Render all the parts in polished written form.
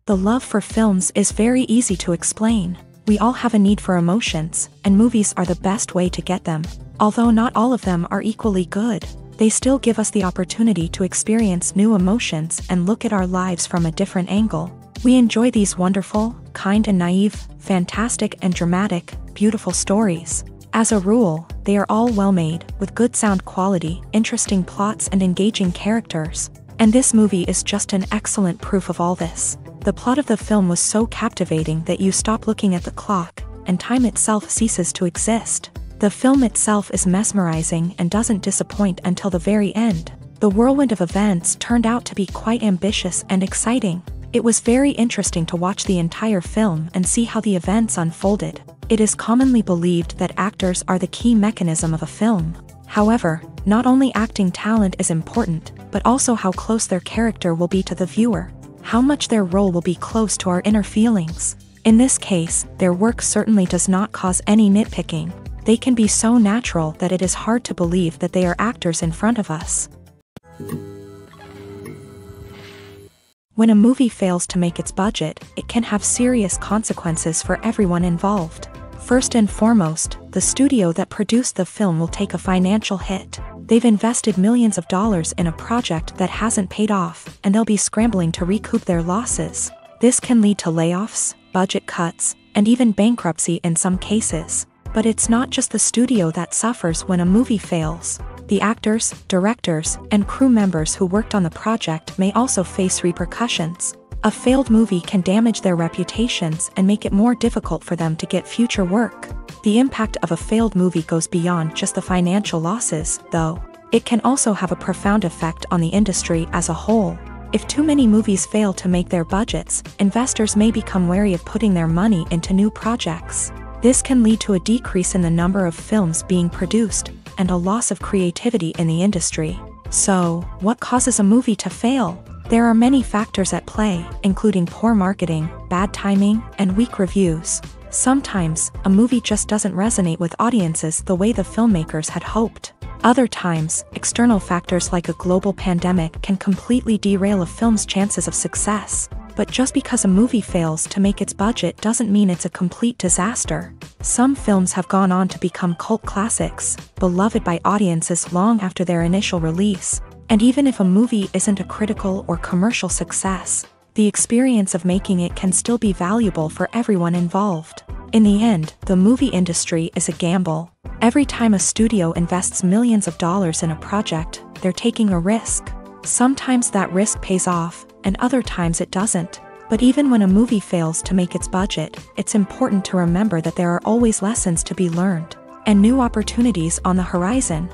The love for films is very easy to explain. We all have a need for emotions, and movies are the best way to get them. Although not all of them are equally good, they still give us the opportunity to experience new emotions and look at our lives from a different angle. We enjoy these wonderful, kind and naive, fantastic and dramatic, beautiful stories. As a rule, they are all well made, with good sound quality, interesting plots and engaging characters. And this movie is just an excellent proof of all this. The plot of the film was so captivating that you stop looking at the clock, and time itself ceases to exist. The film itself is mesmerizing and doesn't disappoint until the very end. The whirlwind of events turned out to be quite ambitious and exciting. It was very interesting to watch the entire film and see how the events unfolded. It is commonly believed that actors are the key mechanism of a film. However, not only acting talent is important, but also how close their character will be to the viewer. How much their role will be close to our inner feelings. In this case, their work certainly does not cause any nitpicking. They can be so natural that it is hard to believe that they are actors in front of us. When a movie fails to make its budget, it can have serious consequences for everyone involved. First and foremost, the studio that produced the film will take a financial hit. They've invested millions of dollars in a project that hasn't paid off, and they'll be scrambling to recoup their losses. This can lead to layoffs, budget cuts, and even bankruptcy in some cases. But it's not just the studio that suffers when a movie fails. The actors, directors, and crew members who worked on the project may also face repercussions. A failed movie can damage their reputations and make it more difficult for them to get future work. The impact of a failed movie goes beyond just the financial losses, though. It can also have a profound effect on the industry as a whole. If too many movies fail to make their budgets, investors may become wary of putting their money into new projects. This can lead to a decrease in the number of films being produced, and a loss of creativity in the industry. So, what causes a movie to fail? There are many factors at play, including poor marketing, bad timing, and weak reviews. Sometimes, a movie just doesn't resonate with audiences the way the filmmakers had hoped. Other times, external factors like a global pandemic can completely derail a film's chances of success. But just because a movie fails to make its budget doesn't mean it's a complete disaster. Some films have gone on to become cult classics, beloved by audiences long after their initial release. And even if a movie isn't a critical or commercial success, the experience of making it can still be valuable for everyone involved. In the end, the movie industry is a gamble. Every time a studio invests millions of dollars in a project, they're taking a risk. Sometimes that risk pays off, and other times it doesn't. But even when a movie fails to make its budget, it's important to remember that there are always lessons to be learned, and new opportunities on the horizon.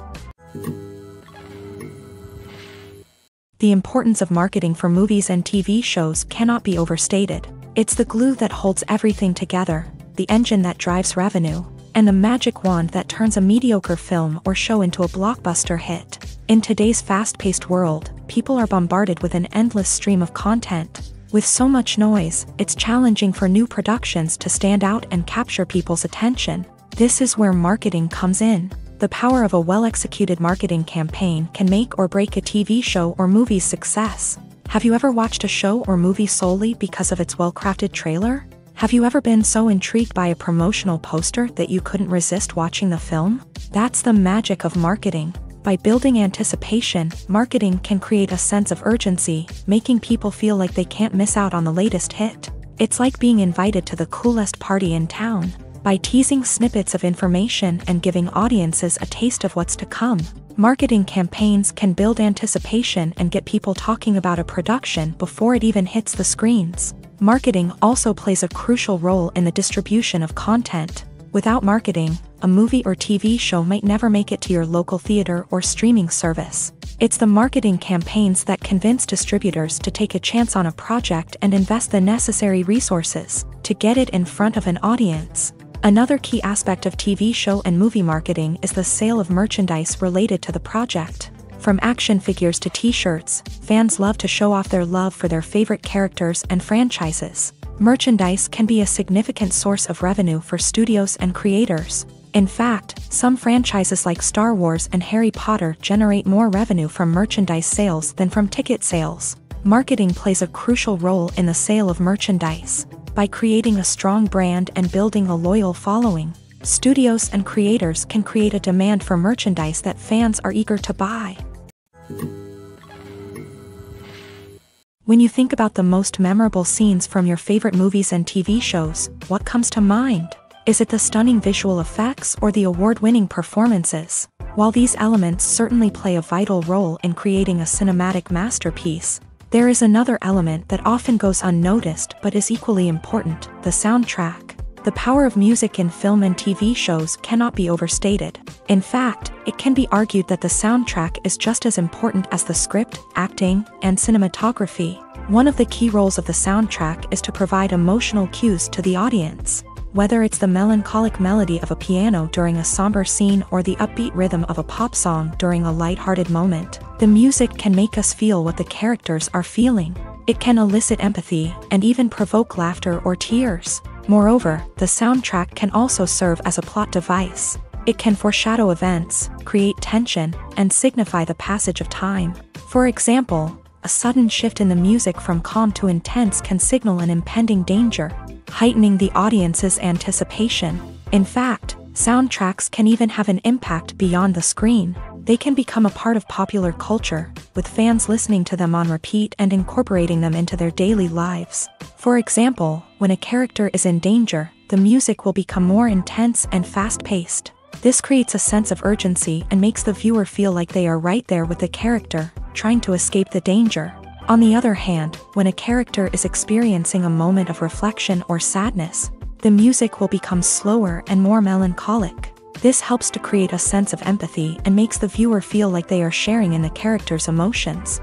The importance of marketing for movies and TV shows cannot be overstated. It's the glue that holds everything together, the engine that drives revenue, and the magic wand that turns a mediocre film or show into a blockbuster hit. In today's fast-paced world, people are bombarded with an endless stream of content. With so much noise, it's challenging for new productions to stand out and capture people's attention. This is where marketing comes in. The power of a well-executed marketing campaign can make or break a TV show or movie's success. Have you ever watched a show or movie solely because of its well-crafted trailer? Have you ever been so intrigued by a promotional poster that you couldn't resist watching the film? That's the magic of marketing. By building anticipation, marketing can create a sense of urgency, making people feel like they can't miss out on the latest hit. It's like being invited to the coolest party in town. By teasing snippets of information and giving audiences a taste of what's to come, marketing campaigns can build anticipation and get people talking about a production before it even hits the screens. Marketing also plays a crucial role in the distribution of content. Without marketing, a movie or TV show might never make it to your local theater or streaming service. It's the marketing campaigns that convince distributors to take a chance on a project and invest the necessary resources to get it in front of an audience. Another key aspect of TV show and movie marketing is the sale of merchandise related to the project. From action figures to t-shirts, fans love to show off their love for their favorite characters and franchises. Merchandise can be a significant source of revenue for studios and creators. In fact, some franchises like Star Wars and Harry Potter generate more revenue from merchandise sales than from ticket sales. Marketing plays a crucial role in the sale of merchandise. By creating a strong brand and building a loyal following, studios and creators can create a demand for merchandise that fans are eager to buy. When you think about the most memorable scenes from your favorite movies and TV shows, what comes to mind? Is it the stunning visual effects or the award-winning performances? While these elements certainly play a vital role in creating a cinematic masterpiece, there is another element that often goes unnoticed but is equally important: the soundtrack. The power of music in film and TV shows cannot be overstated. In fact, it can be argued that the soundtrack is just as important as the script, acting, and cinematography. One of the key roles of the soundtrack is to provide emotional cues to the audience. Whether it's the melancholic melody of a piano during a somber scene or the upbeat rhythm of a pop song during a lighthearted moment, the music can make us feel what the characters are feeling. It can elicit empathy and even provoke laughter or tears. Moreover, the soundtrack can also serve as a plot device. It can foreshadow events, create tension, and signify the passage of time. For example, a sudden shift in the music from calm to intense can signal an impending danger, heightening the audience's anticipation. In fact, soundtracks can even have an impact beyond the screen. They can become a part of popular culture, with fans listening to them on repeat and incorporating them into their daily lives. For example, when a character is in danger, the music will become more intense and fast-paced. This creates a sense of urgency and makes the viewer feel like they are right there with the character, trying to escape the danger. On the other hand, when a character is experiencing a moment of reflection or sadness, the music will become slower and more melancholic. This helps to create a sense of empathy and makes the viewer feel like they are sharing in the character's emotions.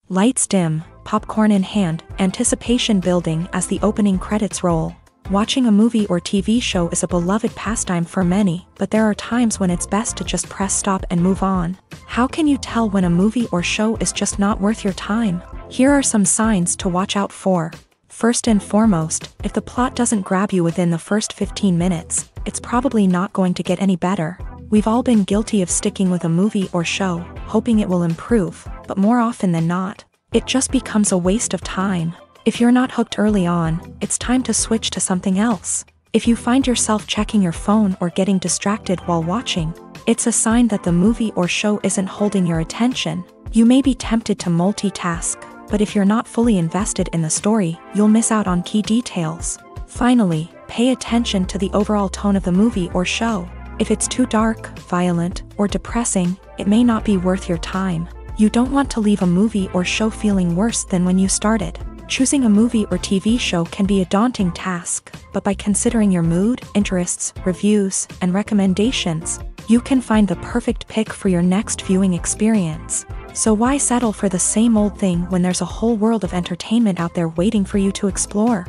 Lights dim, popcorn in hand, anticipation building as the opening credits roll. Watching a movie or TV show is a beloved pastime for many, but there are times when it's best to just press stop and move on. How can you tell when a movie or show is just not worth your time? Here are some signs to watch out for. First and foremost, if the plot doesn't grab you within the first 15 minutes, it's probably not going to get any better. We've all been guilty of sticking with a movie or show, hoping it will improve, but more often than not, it just becomes a waste of time. If you're not hooked early on, it's time to switch to something else. If you find yourself checking your phone or getting distracted while watching, it's a sign that the movie or show isn't holding your attention. You may be tempted to multitask, but if you're not fully invested in the story, you'll miss out on key details. Finally, pay attention to the overall tone of the movie or show. If it's too dark, violent, or depressing, it may not be worth your time. You don't want to leave a movie or show feeling worse than when you started. Choosing a movie or TV show can be a daunting task, but by considering your mood, interests, reviews, and recommendations, you can find the perfect pick for your next viewing experience. So why settle for the same old thing when there's a whole world of entertainment out there waiting for you to explore?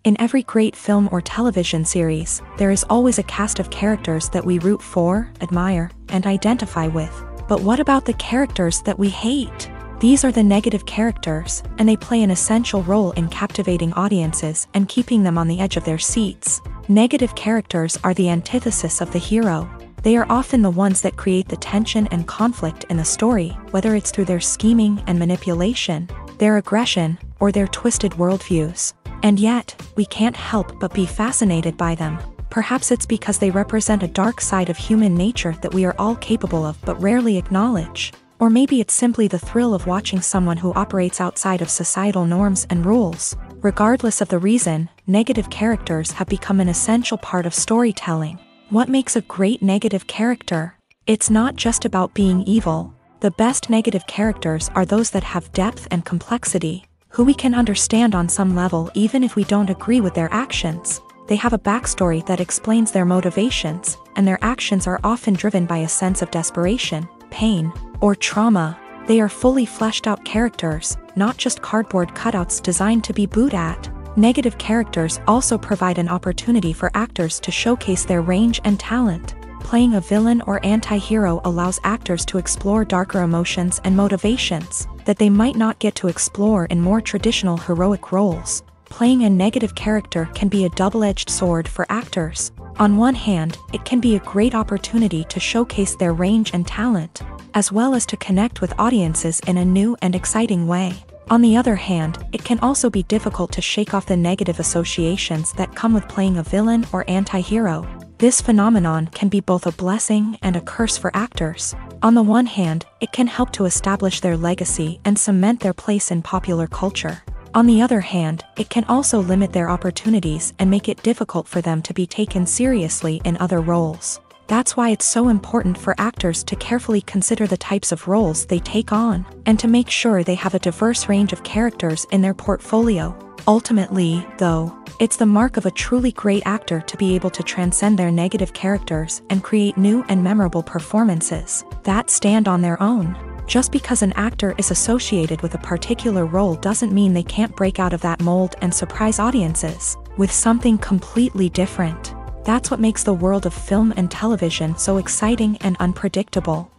In every great film or television series, there is always a cast of characters that we root for, admire, and identify with. But what about the characters that we hate? These are the negative characters, and they play an essential role in captivating audiences and keeping them on the edge of their seats. Negative characters are the antithesis of the hero. They are often the ones that create the tension and conflict in the story, whether it's through their scheming and manipulation, their aggression, or their twisted worldviews. And yet, we can't help but be fascinated by them. Perhaps it's because they represent a dark side of human nature that we are all capable of but rarely acknowledge. Or maybe it's simply the thrill of watching someone who operates outside of societal norms and rules. Regardless of the reason, negative characters have become an essential part of storytelling. What makes a great negative character? It's not just about being evil. The best negative characters are those that have depth and complexity, who we can understand on some level even if we don't agree with their actions. They have a backstory that explains their motivations, and their actions are often driven by a sense of desperation, pain, or trauma. They are fully fleshed out characters, not just cardboard cutouts designed to be booed at. Negative characters also provide an opportunity for actors to showcase their range and talent. Playing a villain or anti-hero allows actors to explore darker emotions and motivations that they might not get to explore in more traditional heroic roles. Playing a negative character can be a double-edged sword for actors. On one hand, it can be a great opportunity to showcase their range and talent, as well as to connect with audiences in a new and exciting way. On the other hand, it can also be difficult to shake off the negative associations that come with playing a villain or anti-hero. This phenomenon can be both a blessing and a curse for actors. On the one hand, it can help to establish their legacy and cement their place in popular culture. On the other hand, it can also limit their opportunities and make it difficult for them to be taken seriously in other roles. That's why it's so important for actors to carefully consider the types of roles they take on, and to make sure they have a diverse range of characters in their portfolio. Ultimately, though, it's the mark of a truly great actor to be able to transcend their negative characters and create new and memorable performances that stand on their own. Just because an actor is associated with a particular role doesn't mean they can't break out of that mold and surprise audiences with something completely different. That's what makes the world of film and television so exciting and unpredictable.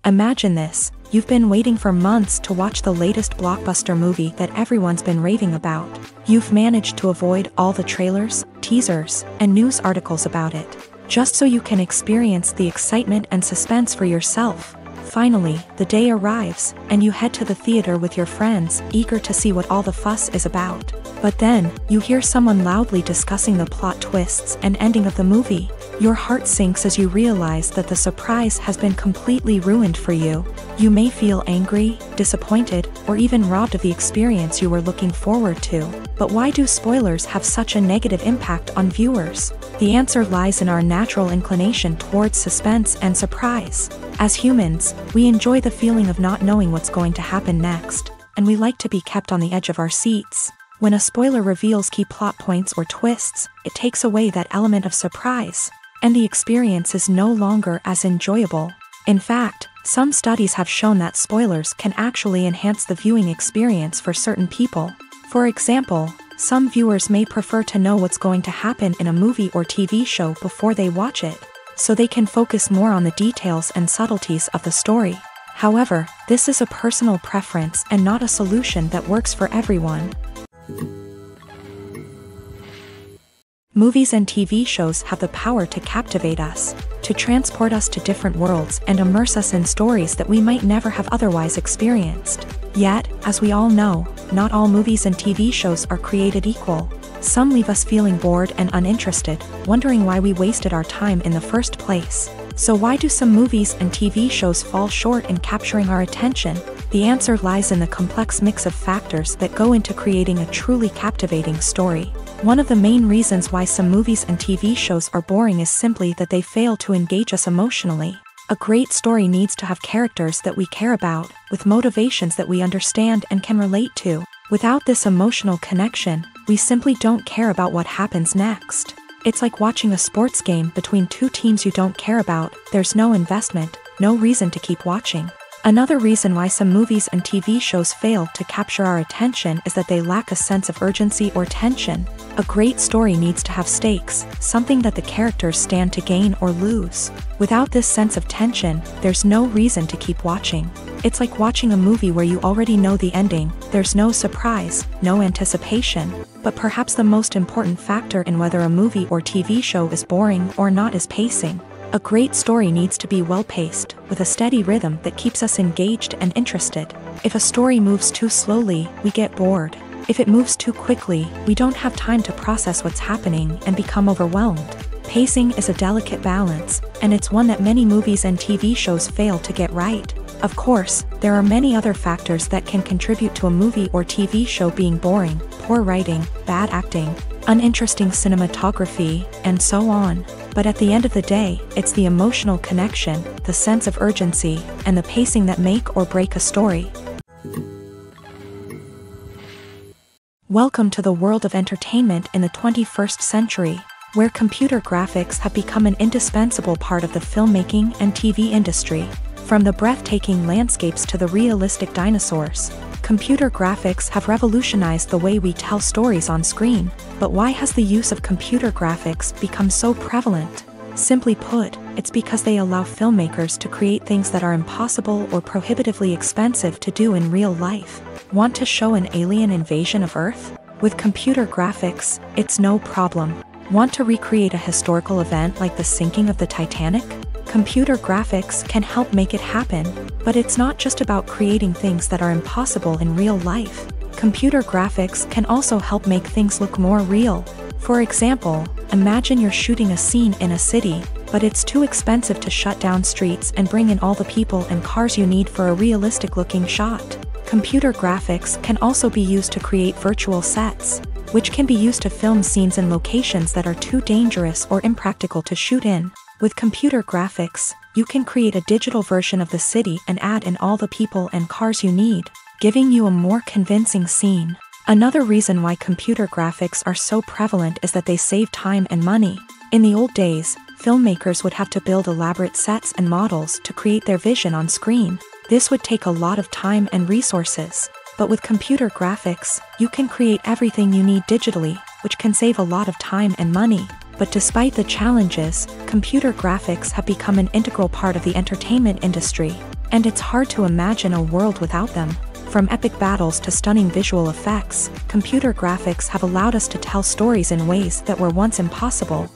Imagine this: you've been waiting for months to watch the latest blockbuster movie that everyone's been raving about. You've managed to avoid all the trailers, teasers, and news articles about it, just so you can experience the excitement and suspense for yourself. Finally, the day arrives, and you head to the theater with your friends, eager to see what all the fuss is about. But then, you hear someone loudly discussing the plot twists and ending of the movie. Your heart sinks as you realize that the surprise has been completely ruined for you. You may feel angry, disappointed, or even robbed of the experience you were looking forward to. But why do spoilers have such a negative impact on viewers? The answer lies in our natural inclination towards suspense and surprise. As humans, we enjoy the feeling of not knowing what's going to happen next, and we like to be kept on the edge of our seats. When a spoiler reveals key plot points or twists, it takes away that element of surprise, and the experience is no longer as enjoyable. In fact, some studies have shown that spoilers can actually enhance the viewing experience for certain people. For example, some viewers may prefer to know what's going to happen in a movie or TV show before they watch it, so they can focus more on the details and subtleties of the story. However, this is a personal preference and not a solution that works for everyone. Movies and TV shows have the power to captivate us, to transport us to different worlds and immerse us in stories that we might never have otherwise experienced. Yet, as we all know, not all movies and TV shows are created equal. Some leave us feeling bored and uninterested, wondering why we wasted our time in the first place. So why do some movies and TV shows fall short in capturing our attention? The answer lies in the complex mix of factors that go into creating a truly captivating story. One of the main reasons why some movies and TV shows are boring is simply that they fail to engage us emotionally. A great story needs to have characters that we care about, with motivations that we understand and can relate to. Without this emotional connection, we simply don't care about what happens next. It's like watching a sports game between two teams you don't care about. There's no investment, no reason to keep watching. Another reason why some movies and TV shows fail to capture our attention is that they lack a sense of urgency or tension. A great story needs to have stakes, something that the characters stand to gain or lose. Without this sense of tension, there's no reason to keep watching. It's like watching a movie where you already know the ending, there's no surprise, no anticipation. But perhaps the most important factor in whether a movie or TV show is boring or not is pacing. A great story needs to be well-paced, with a steady rhythm that keeps us engaged and interested. If a story moves too slowly, we get bored. If it moves too quickly, we don't have time to process what's happening and become overwhelmed. Pacing is a delicate balance, and it's one that many movies and TV shows fail to get right. Of course, there are many other factors that can contribute to a movie or TV show being boring: poor writing, bad acting, uninteresting cinematography, and so on. But at the end of the day, it's the emotional connection, the sense of urgency, and the pacing that make or break a story. Welcome to the world of entertainment in the 21st century, where computer graphics have become an indispensable part of the filmmaking and TV industry. From the breathtaking landscapes to the realistic dinosaurs, computer graphics have revolutionized the way we tell stories on screen. But why has the use of computer graphics become so prevalent? Simply put, it's because they allow filmmakers to create things that are impossible or prohibitively expensive to do in real life. Want to show an alien invasion of Earth? With computer graphics, it's no problem. Want to recreate a historical event like the sinking of the Titanic? Computer graphics can help make it happen, but it's not just about creating things that are impossible in real life. Computer graphics can also help make things look more real. For example, imagine you're shooting a scene in a city, but it's too expensive to shut down streets and bring in all the people and cars you need for a realistic-looking shot. Computer graphics can also be used to create virtual sets, which can be used to film scenes in locations that are too dangerous or impractical to shoot in. With computer graphics, you can create a digital version of the city and add in all the people and cars you need, giving you a more convincing scene. Another reason why computer graphics are so prevalent is that they save time and money. In the old days, filmmakers would have to build elaborate sets and models to create their vision on screen. This would take a lot of time and resources. But with computer graphics, you can create everything you need digitally, which can save a lot of time and money. But despite the challenges, computer graphics have become an integral part of the entertainment industry, and it's hard to imagine a world without them. From epic battles to stunning visual effects, computer graphics have allowed us to tell stories in ways that were once impossible.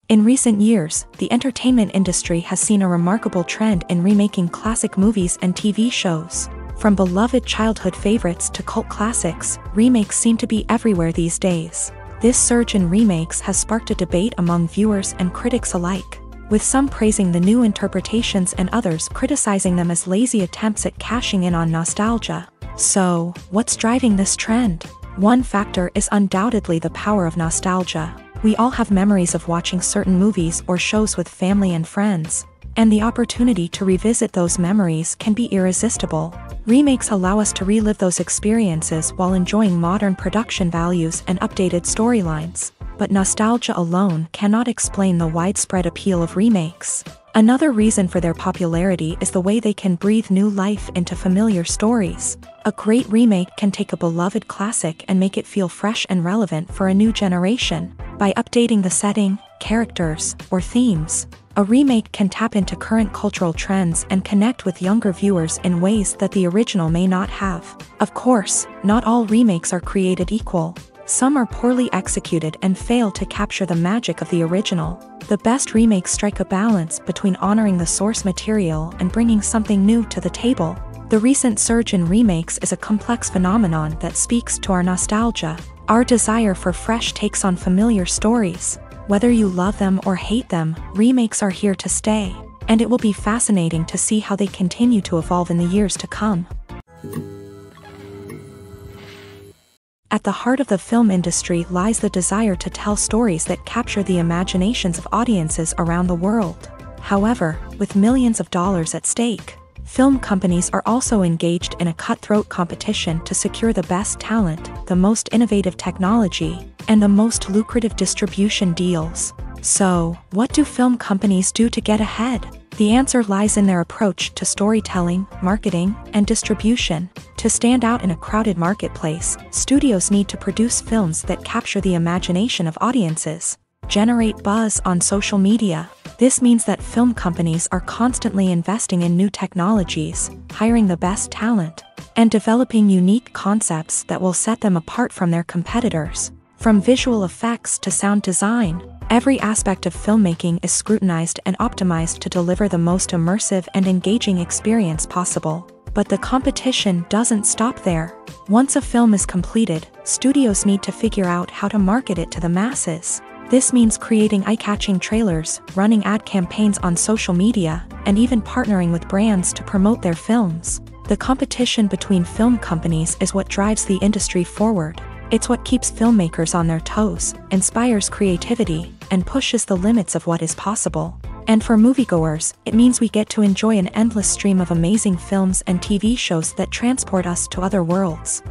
In recent years, the entertainment industry has seen a remarkable trend in remaking classic movies and TV shows. From beloved childhood favorites to cult classics, remakes seem to be everywhere these days. This surge in remakes has sparked a debate among viewers and critics alike, with some praising the new interpretations and others criticizing them as lazy attempts at cashing in on nostalgia. So, what's driving this trend? One factor is undoubtedly the power of nostalgia. We all have memories of watching certain movies or shows with family and friends, and the opportunity to revisit those memories can be irresistible. Remakes allow us to relive those experiences while enjoying modern production values and updated storylines. But nostalgia alone cannot explain the widespread appeal of remakes. Another reason for their popularity is the way they can breathe new life into familiar stories. A great remake can take a beloved classic and make it feel fresh and relevant for a new generation. By updating the setting, characters, or themes, a remake can tap into current cultural trends and connect with younger viewers in ways that the original may not have. Of course, not all remakes are created equal. Some are poorly executed and fail to capture the magic of the original. The best remakes strike a balance between honoring the source material and bringing something new to the table. The recent surge in remakes is a complex phenomenon that speaks to our nostalgia, our desire for fresh takes on familiar stories. Whether you love them or hate them, remakes are here to stay, and it will be fascinating to see how they continue to evolve in the years to come. At the heart of the film industry lies the desire to tell stories that capture the imaginations of audiences around the world. However, with millions of dollars at stake, film companies are also engaged in a cutthroat competition to secure the best talent, the most innovative technology, and the most lucrative distribution deals. So, what do film companies do to get ahead? The answer lies in their approach to storytelling, marketing, and distribution. To stand out in a crowded marketplace, studios need to produce films that capture the imagination of audiences, generate buzz on social media. This means that film companies are constantly investing in new technologies, hiring the best talent, and developing unique concepts that will set them apart from their competitors. From visual effects to sound design, every aspect of filmmaking is scrutinized and optimized to deliver the most immersive and engaging experience possible. But the competition doesn't stop there. Once a film is completed, studios need to figure out how to market it to the masses. This means creating eye-catching trailers, running ad campaigns on social media, and even partnering with brands to promote their films. The competition between film companies is what drives the industry forward. It's what keeps filmmakers on their toes, inspires creativity, and pushes the limits of what is possible. And for moviegoers, it means we get to enjoy an endless stream of amazing films and TV shows that transport us to other worlds.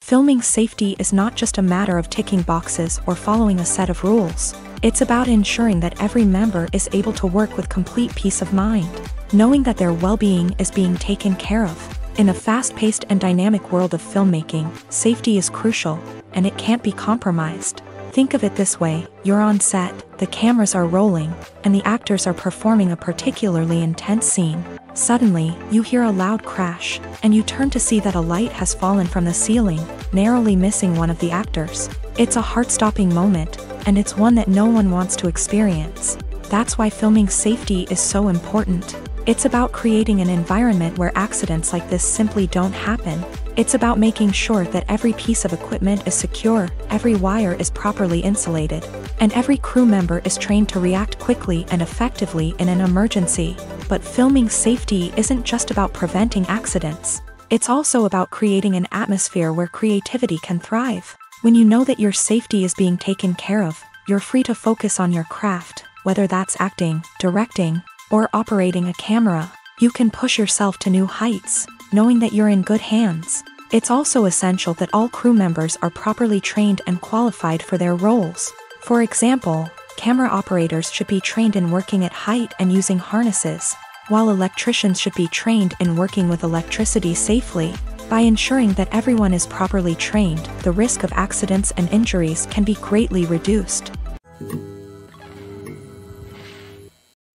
Filming safety is not just a matter of ticking boxes or following a set of rules. It's about ensuring that every member is able to work with complete peace of mind, knowing that their well-being is being taken care of. In a fast-paced and dynamic world of filmmaking, safety is crucial, and it can't be compromised. Think of it this way: you're on set, the cameras are rolling, and the actors are performing a particularly intense scene. Suddenly, you hear a loud crash, and you turn to see that a light has fallen from the ceiling, narrowly missing one of the actors. It's a heart-stopping moment, and it's one that no one wants to experience. That's why filming safety is so important. It's about creating an environment where accidents like this simply don't happen. It's about making sure that every piece of equipment is secure, every wire is properly insulated, and every crew member is trained to react quickly and effectively in an emergency. But filming safety isn't just about preventing accidents. It's also about creating an atmosphere where creativity can thrive. When you know that your safety is being taken care of, you're free to focus on your craft, whether that's acting, directing, or operating a camera. You can push yourself to new heights, knowing that you're in good hands. It's also essential that all crew members are properly trained and qualified for their roles. For example, camera operators should be trained in working at height and using harnesses, while electricians should be trained in working with electricity safely. By ensuring that everyone is properly trained, the risk of accidents and injuries can be greatly reduced.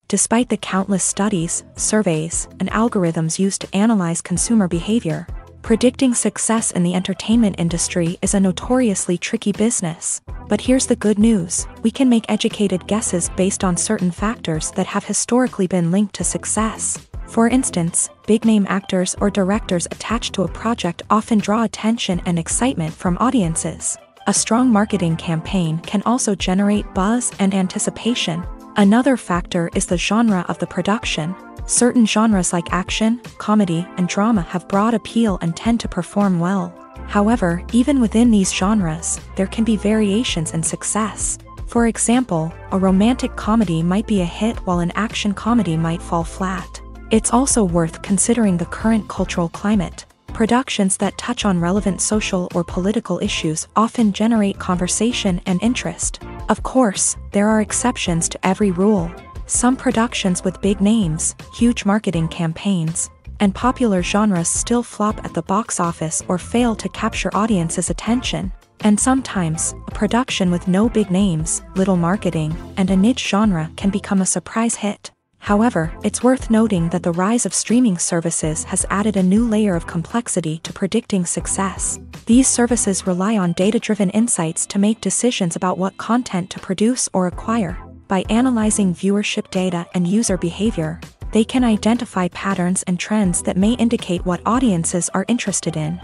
Despite the countless studies, surveys, and algorithms used to analyze consumer behavior, predicting success in the entertainment industry is a notoriously tricky business. But here's the good news: we can make educated guesses based on certain factors that have historically been linked to success. For instance, big-name actors or directors attached to a project often draw attention and excitement from audiences. A strong marketing campaign can also generate buzz and anticipation. Another factor is the genre of the production. Certain genres like action, comedy, and drama have broad appeal and tend to perform well. However, even within these genres, there can be variations in success. For example, a romantic comedy might be a hit while an action comedy might fall flat. It's also worth considering the current cultural climate. Productions that touch on relevant social or political issues often generate conversation and interest. Of course, there are exceptions to every rule. Some productions with big names, huge marketing campaigns, and popular genres still flop at the box office or fail to capture audiences' attention. And sometimes, a production with no big names, little marketing, and a niche genre can become a surprise hit. However, it's worth noting that the rise of streaming services has added a new layer of complexity to predicting success. These services rely on data-driven insights to make decisions about what content to produce or acquire. By analyzing viewership data and user behavior, they can identify patterns and trends that may indicate what audiences are interested in.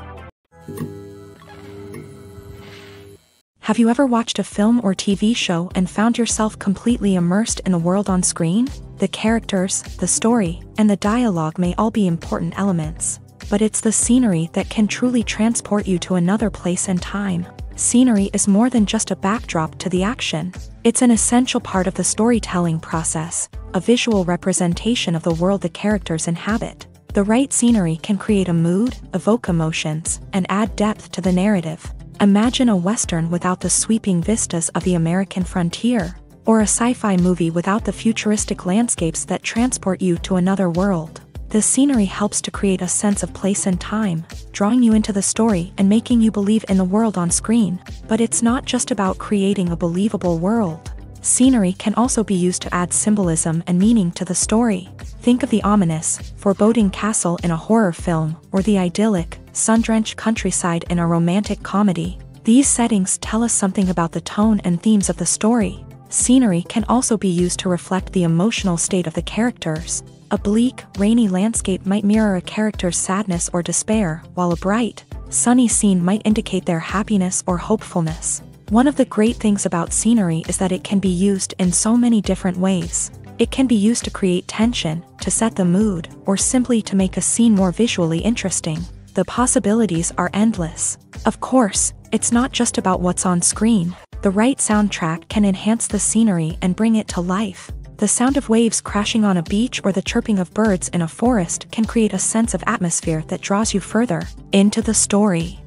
Have you ever watched a film or TV show and found yourself completely immersed in the world on screen? The characters, the story, and the dialogue may all be important elements, but it's the scenery that can truly transport you to another place and time. Scenery is more than just a backdrop to the action. It's an essential part of the storytelling process, a visual representation of the world the characters inhabit. The right scenery can create a mood, evoke emotions, and add depth to the narrative. Imagine a Western without the sweeping vistas of the American frontier. or a sci-fi movie without the futuristic landscapes that transport you to another world. The scenery helps to create a sense of place and time, drawing you into the story and making you believe in the world on screen. But it's not just about creating a believable world. Scenery can also be used to add symbolism and meaning to the story. Think of the ominous, foreboding castle in a horror film, or the idyllic, sun-drenched countryside in a romantic comedy. These settings tell us something about the tone and themes of the story. Scenery can also be used to reflect the emotional state of the characters. A bleak, rainy landscape might mirror a character's sadness or despair, while a bright, sunny scene might indicate their happiness or hopefulness. One of the great things about scenery is that it can be used in so many different ways. It can be used to create tension, to set the mood, or simply to make a scene more visually interesting. The possibilities are endless. Of course, it's not just about what's on screen. The right soundtrack can enhance the scenery and bring it to life. The sound of waves crashing on a beach or the chirping of birds in a forest can create a sense of atmosphere that draws you further into the story.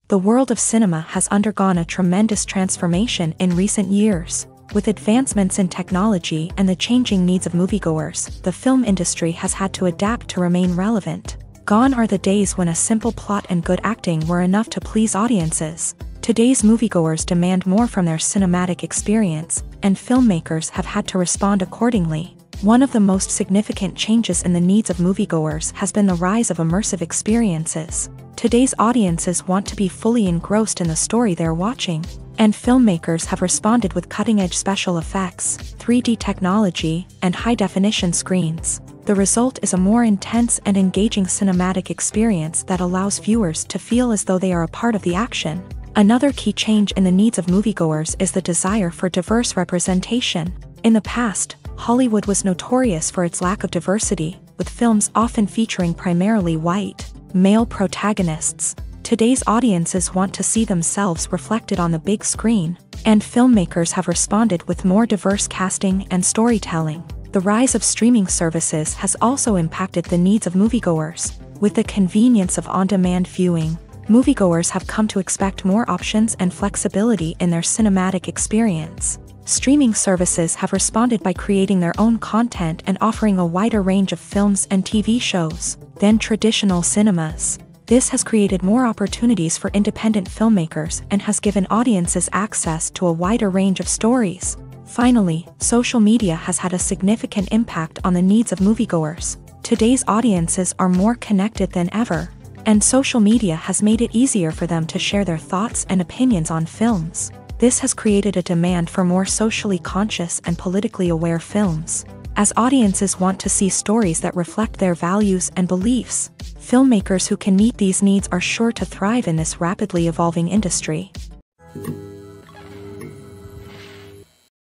The world of cinema has undergone a tremendous transformation in recent years. With advancements in technology and the changing needs of moviegoers, the film industry has had to adapt to remain relevant. Gone are the days when a simple plot and good acting were enough to please audiences. Today's moviegoers demand more from their cinematic experience, and filmmakers have had to respond accordingly. One of the most significant changes in the needs of moviegoers has been the rise of immersive experiences. Today's audiences want to be fully engrossed in the story they're watching, and filmmakers have responded with cutting-edge special effects, 3D technology, and high-definition screens. The result is a more intense and engaging cinematic experience that allows viewers to feel as though they are a part of the action. Another key change in the needs of moviegoers is the desire for diverse representation. In the past, Hollywood was notorious for its lack of diversity, with films often featuring primarily white, male protagonists. Today's audiences want to see themselves reflected on the big screen, and filmmakers have responded with more diverse casting and storytelling. The rise of streaming services has also impacted the needs of moviegoers. With the convenience of on-demand viewing, moviegoers have come to expect more options and flexibility in their cinematic experience. Streaming services have responded by creating their own content and offering a wider range of films and TV shows than traditional cinemas. This has created more opportunities for independent filmmakers and has given audiences access to a wider range of stories. Finally, social media has had a significant impact on the needs of moviegoers. Today's audiences are more connected than ever, and social media has made it easier for them to share their thoughts and opinions on films. This has created a demand for more socially conscious and politically aware films. As audiences want to see stories that reflect their values and beliefs, filmmakers who can meet these needs are sure to thrive in this rapidly evolving industry.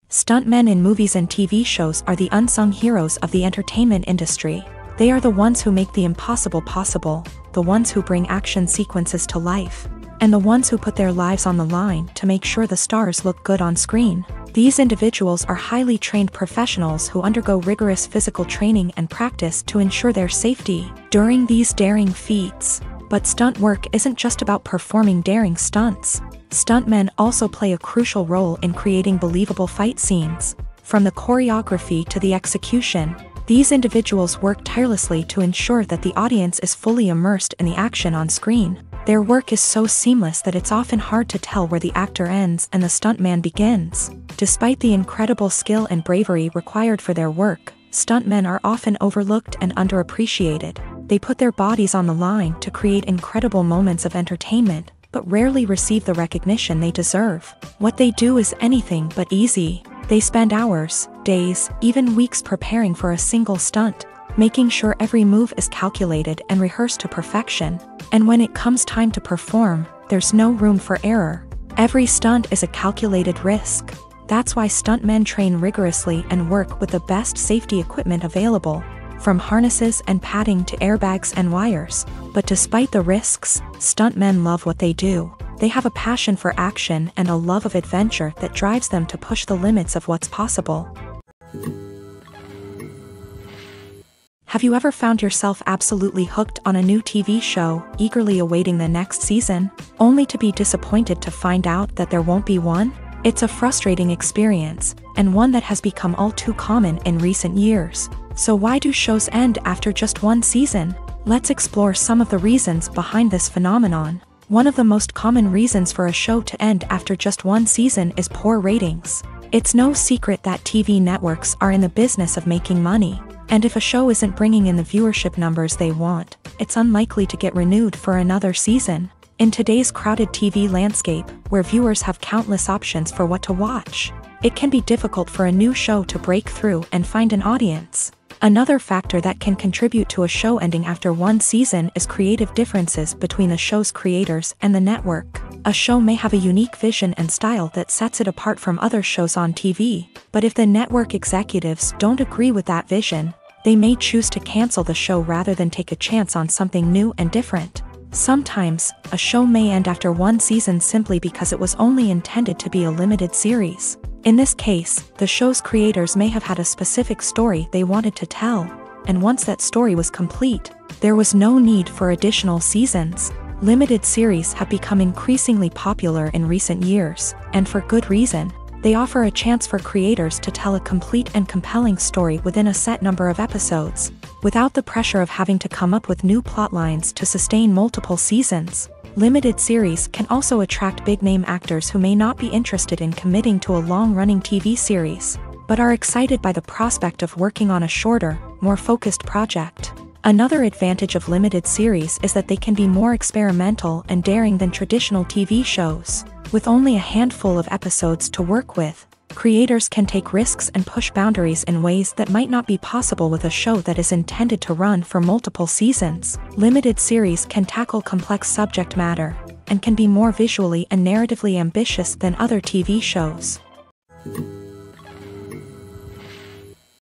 Stuntmen in movies and TV shows are the unsung heroes of the entertainment industry. They are the ones who make the impossible possible, the ones who bring action sequences to life, and the ones who put their lives on the line to make sure the stars look good on screen. These individuals are highly trained professionals who undergo rigorous physical training and practice to ensure their safety during these daring feats. But stunt work isn't just about performing daring stunts. Stuntmen also play a crucial role in creating believable fight scenes. From the choreography to the execution, these individuals work tirelessly to ensure that the audience is fully immersed in the action on screen. Their work is so seamless that it's often hard to tell where the actor ends and the stuntman begins. Despite the incredible skill and bravery required for their work, stuntmen are often overlooked and underappreciated. They put their bodies on the line to create incredible moments of entertainment, but rarely receive the recognition they deserve. What they do is anything but easy. They spend hours, days, even weeks preparing for a single stunt, making sure every move is calculated and rehearsed to perfection. And when it comes time to perform, there's no room for error. Every stunt is a calculated risk. That's why stuntmen train rigorously and work with the best safety equipment available, from harnesses and padding to airbags and wires. But despite the risks, stuntmen love what they do. They have a passion for action and a love of adventure that drives them to push the limits of what's possible. Have you ever found yourself absolutely hooked on a new TV show, eagerly awaiting the next season, only to be disappointed to find out that there won't be one? It's a frustrating experience, and one that has become all too common in recent years. So why do shows end after just one season? Let's explore some of the reasons behind this phenomenon. One of the most common reasons for a show to end after just one season is poor ratings. It's no secret that TV networks are in the business of making money, and if a show isn't bringing in the viewership numbers they want, it's unlikely to get renewed for another season. In today's crowded TV landscape, where viewers have countless options for what to watch, it can be difficult for a new show to break through and find an audience. Another factor that can contribute to a show ending after one season is creative differences between the show's creators and the network. A show may have a unique vision and style that sets it apart from other shows on TV, but if the network executives don't agree with that vision, they may choose to cancel the show rather than take a chance on something new and different. Sometimes, a show may end after one season simply because it was only intended to be a limited series. In this case, the show's creators may have had a specific story they wanted to tell, and once that story was complete, there was no need for additional seasons. Limited series have become increasingly popular in recent years, and for good reason. They offer a chance for creators to tell a complete and compelling story within a set number of episodes, without the pressure of having to come up with new plotlines to sustain multiple seasons. Limited series can also attract big-name actors who may not be interested in committing to a long-running TV series, but are excited by the prospect of working on a shorter, more focused project. Another advantage of limited series is that they can be more experimental and daring than traditional TV shows. With only a handful of episodes to work with, creators can take risks and push boundaries in ways that might not be possible with a show that is intended to run for multiple seasons. Limited series can tackle complex subject matter, and can be more visually and narratively ambitious than other TV shows.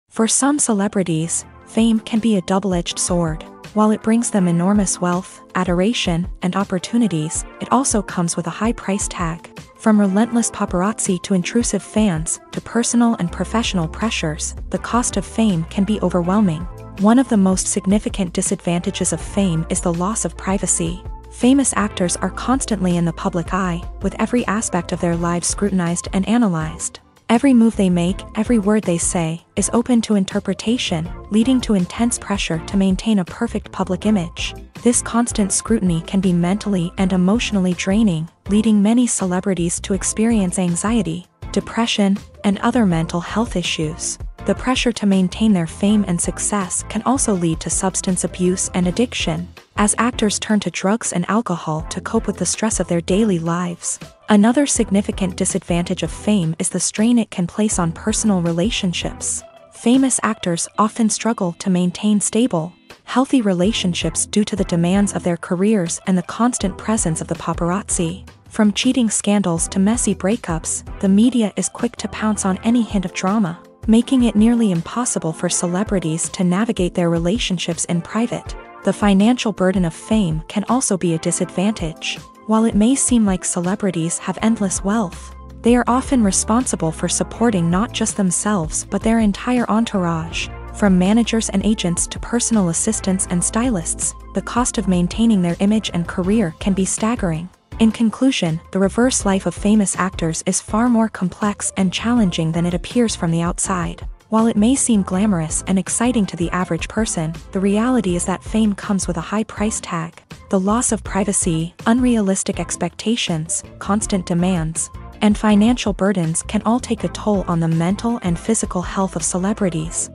For some celebrities, fame can be a double-edged sword. While it brings them enormous wealth, adoration, and opportunities, it also comes with a high price tag. From relentless paparazzi to intrusive fans, to personal and professional pressures, the cost of fame can be overwhelming. One of the most significant disadvantages of fame is the loss of privacy. Famous actors are constantly in the public eye, with every aspect of their lives scrutinized and analyzed. Every move they make, every word they say, is open to interpretation, leading to intense pressure to maintain a perfect public image. This constant scrutiny can be mentally and emotionally draining, leading many celebrities to experience anxiety, depression, and other mental health issues. The pressure to maintain their fame and success can also lead to substance abuse and addiction, as actors turn to drugs and alcohol to cope with the stress of their daily lives. Another significant disadvantage of fame is the strain it can place on personal relationships. Famous actors often struggle to maintain stable, healthy relationships due to the demands of their careers and the constant presence of the paparazzi. From cheating scandals to messy breakups, the media is quick to pounce on any hint of drama, making it nearly impossible for celebrities to navigate their relationships in private. The financial burden of fame can also be a disadvantage. While it may seem like celebrities have endless wealth, they are often responsible for supporting not just themselves but their entire entourage. From managers and agents to personal assistants and stylists, the cost of maintaining their image and career can be staggering. In conclusion, the reverse life of famous actors is far more complex and challenging than it appears from the outside. While it may seem glamorous and exciting to the average person, the reality is that fame comes with a high price tag. The loss of privacy, unrealistic expectations, constant demands, and financial burdens can all take a toll on the mental and physical health of celebrities.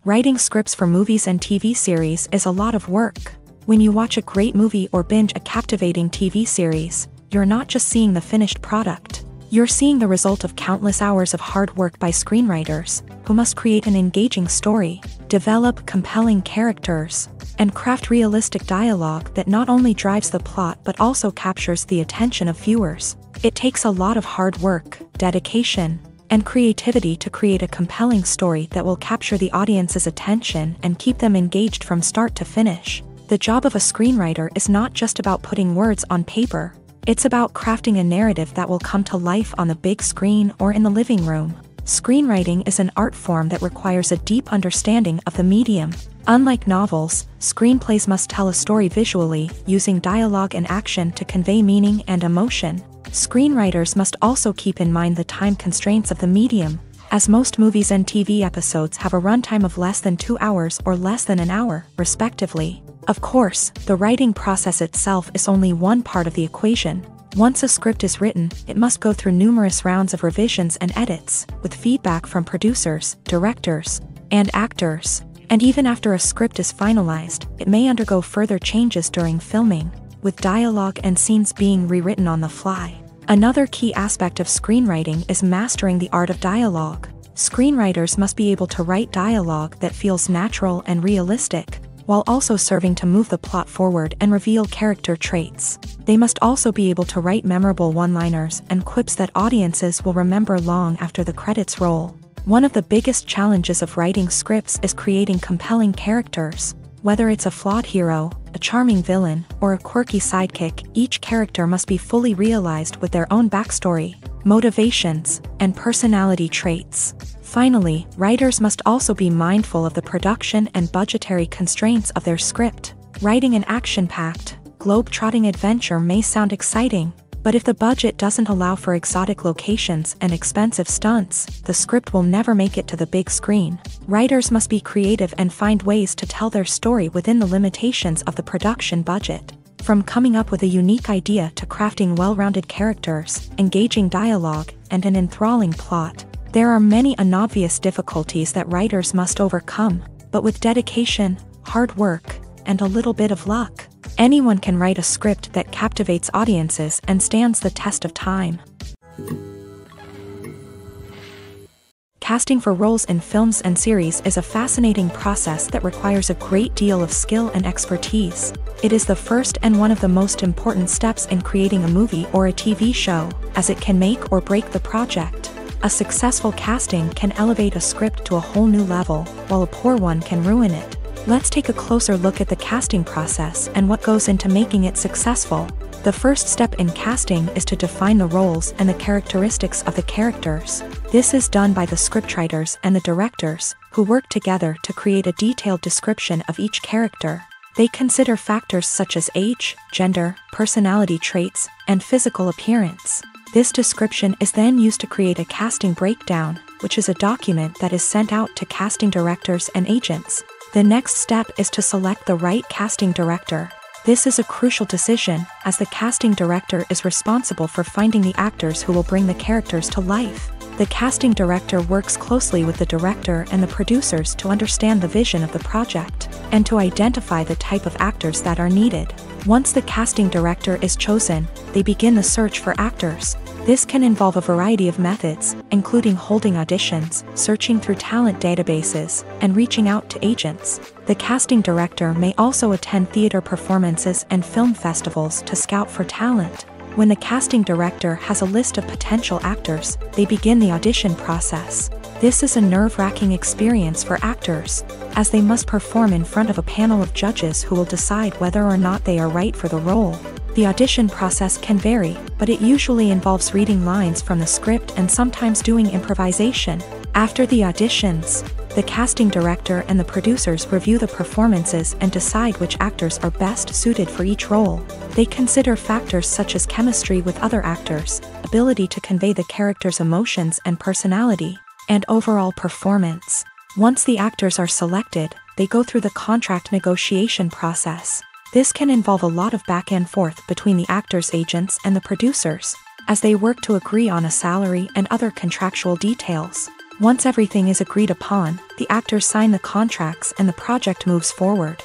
Writing scripts for movies and TV series is a lot of work. When you watch a great movie or binge a captivating TV series, you're not just seeing the finished product. You're seeing the result of countless hours of hard work by screenwriters, who must create an engaging story, develop compelling characters, and craft realistic dialogue that not only drives the plot but also captures the attention of viewers. It takes a lot of hard work, dedication, and creativity to create a compelling story that will capture the audience's attention and keep them engaged from start to finish. The job of a screenwriter is not just about putting words on paper. It's about crafting a narrative that will come to life on the big screen or in the living room. Screenwriting is an art form that requires a deep understanding of the medium. Unlike novels, screenplays must tell a story visually, using dialogue and action to convey meaning and emotion. Screenwriters must also keep in mind the time constraints of the medium, as most movies and TV episodes have a runtime of less than 2 hours or less than an hour, respectively. Of course, the writing process itself is only one part of the equation. Once a script is written, it must go through numerous rounds of revisions and edits, with feedback from producers, directors, and actors. And even after a script is finalized, it may undergo further changes during filming, with dialogue and scenes being rewritten on the fly. Another key aspect of screenwriting is mastering the art of dialogue. Screenwriters must be able to write dialogue that feels natural and realistic, while also serving to move the plot forward and reveal character traits. They must also be able to write memorable one-liners and quips that audiences will remember long after the credits roll. One of the biggest challenges of writing scripts is creating compelling characters. Whether it's a flawed hero, a charming villain, or a quirky sidekick, each character must be fully realized with their own backstory, motivations, and personality traits. Finally, writers must also be mindful of the production and budgetary constraints of their script. Writing an action-packed, globe-trotting adventure may sound exciting, but if the budget doesn't allow for exotic locations and expensive stunts, the script will never make it to the big screen. Writers must be creative and find ways to tell their story within the limitations of the production budget. From coming up with a unique idea to crafting well-rounded characters, engaging dialogue, and an enthralling plot, there are many unobvious difficulties that writers must overcome, but with dedication, hard work, and a little bit of luck, anyone can write a script that captivates audiences and stands the test of time. Casting for roles in films and series is a fascinating process that requires a great deal of skill and expertise. It is the first and one of the most important steps in creating a movie or a TV show, as it can make or break the project. A successful casting can elevate a script to a whole new level, while a poor one can ruin it. Let's take a closer look at the casting process and what goes into making it successful. The first step in casting is to define the roles and the characteristics of the characters. This is done by the scriptwriters and the directors, who work together to create a detailed description of each character. They consider factors such as age, gender, personality traits, and physical appearance. This description is then used to create a casting breakdown, which is a document that is sent out to casting directors and agents. The next step is to select the right casting director. This is a crucial decision, as the casting director is responsible for finding the actors who will bring the characters to life. The casting director works closely with the director and the producers to understand the vision of the project, and to identify the type of actors that are needed. Once the casting director is chosen, they begin the search for actors. This can involve a variety of methods, including holding auditions, searching through talent databases, and reaching out to agents. The casting director may also attend theater performances and film festivals to scout for talent. When the casting director has a list of potential actors, they begin the audition process. This is a nerve-wracking experience for actors, as they must perform in front of a panel of judges who will decide whether or not they are right for the role. The audition process can vary, but it usually involves reading lines from the script and sometimes doing improvisation. After the auditions, the casting director and the producers review the performances and decide which actors are best suited for each role. They consider factors such as chemistry with other actors, ability to convey the character's emotions and personality, and overall performance. Once the actors are selected, they go through the contract negotiation process. This can involve a lot of back and forth between the actors' agents and the producers, as they work to agree on a salary and other contractual details. Once everything is agreed upon, the actors sign the contracts and the project moves forward.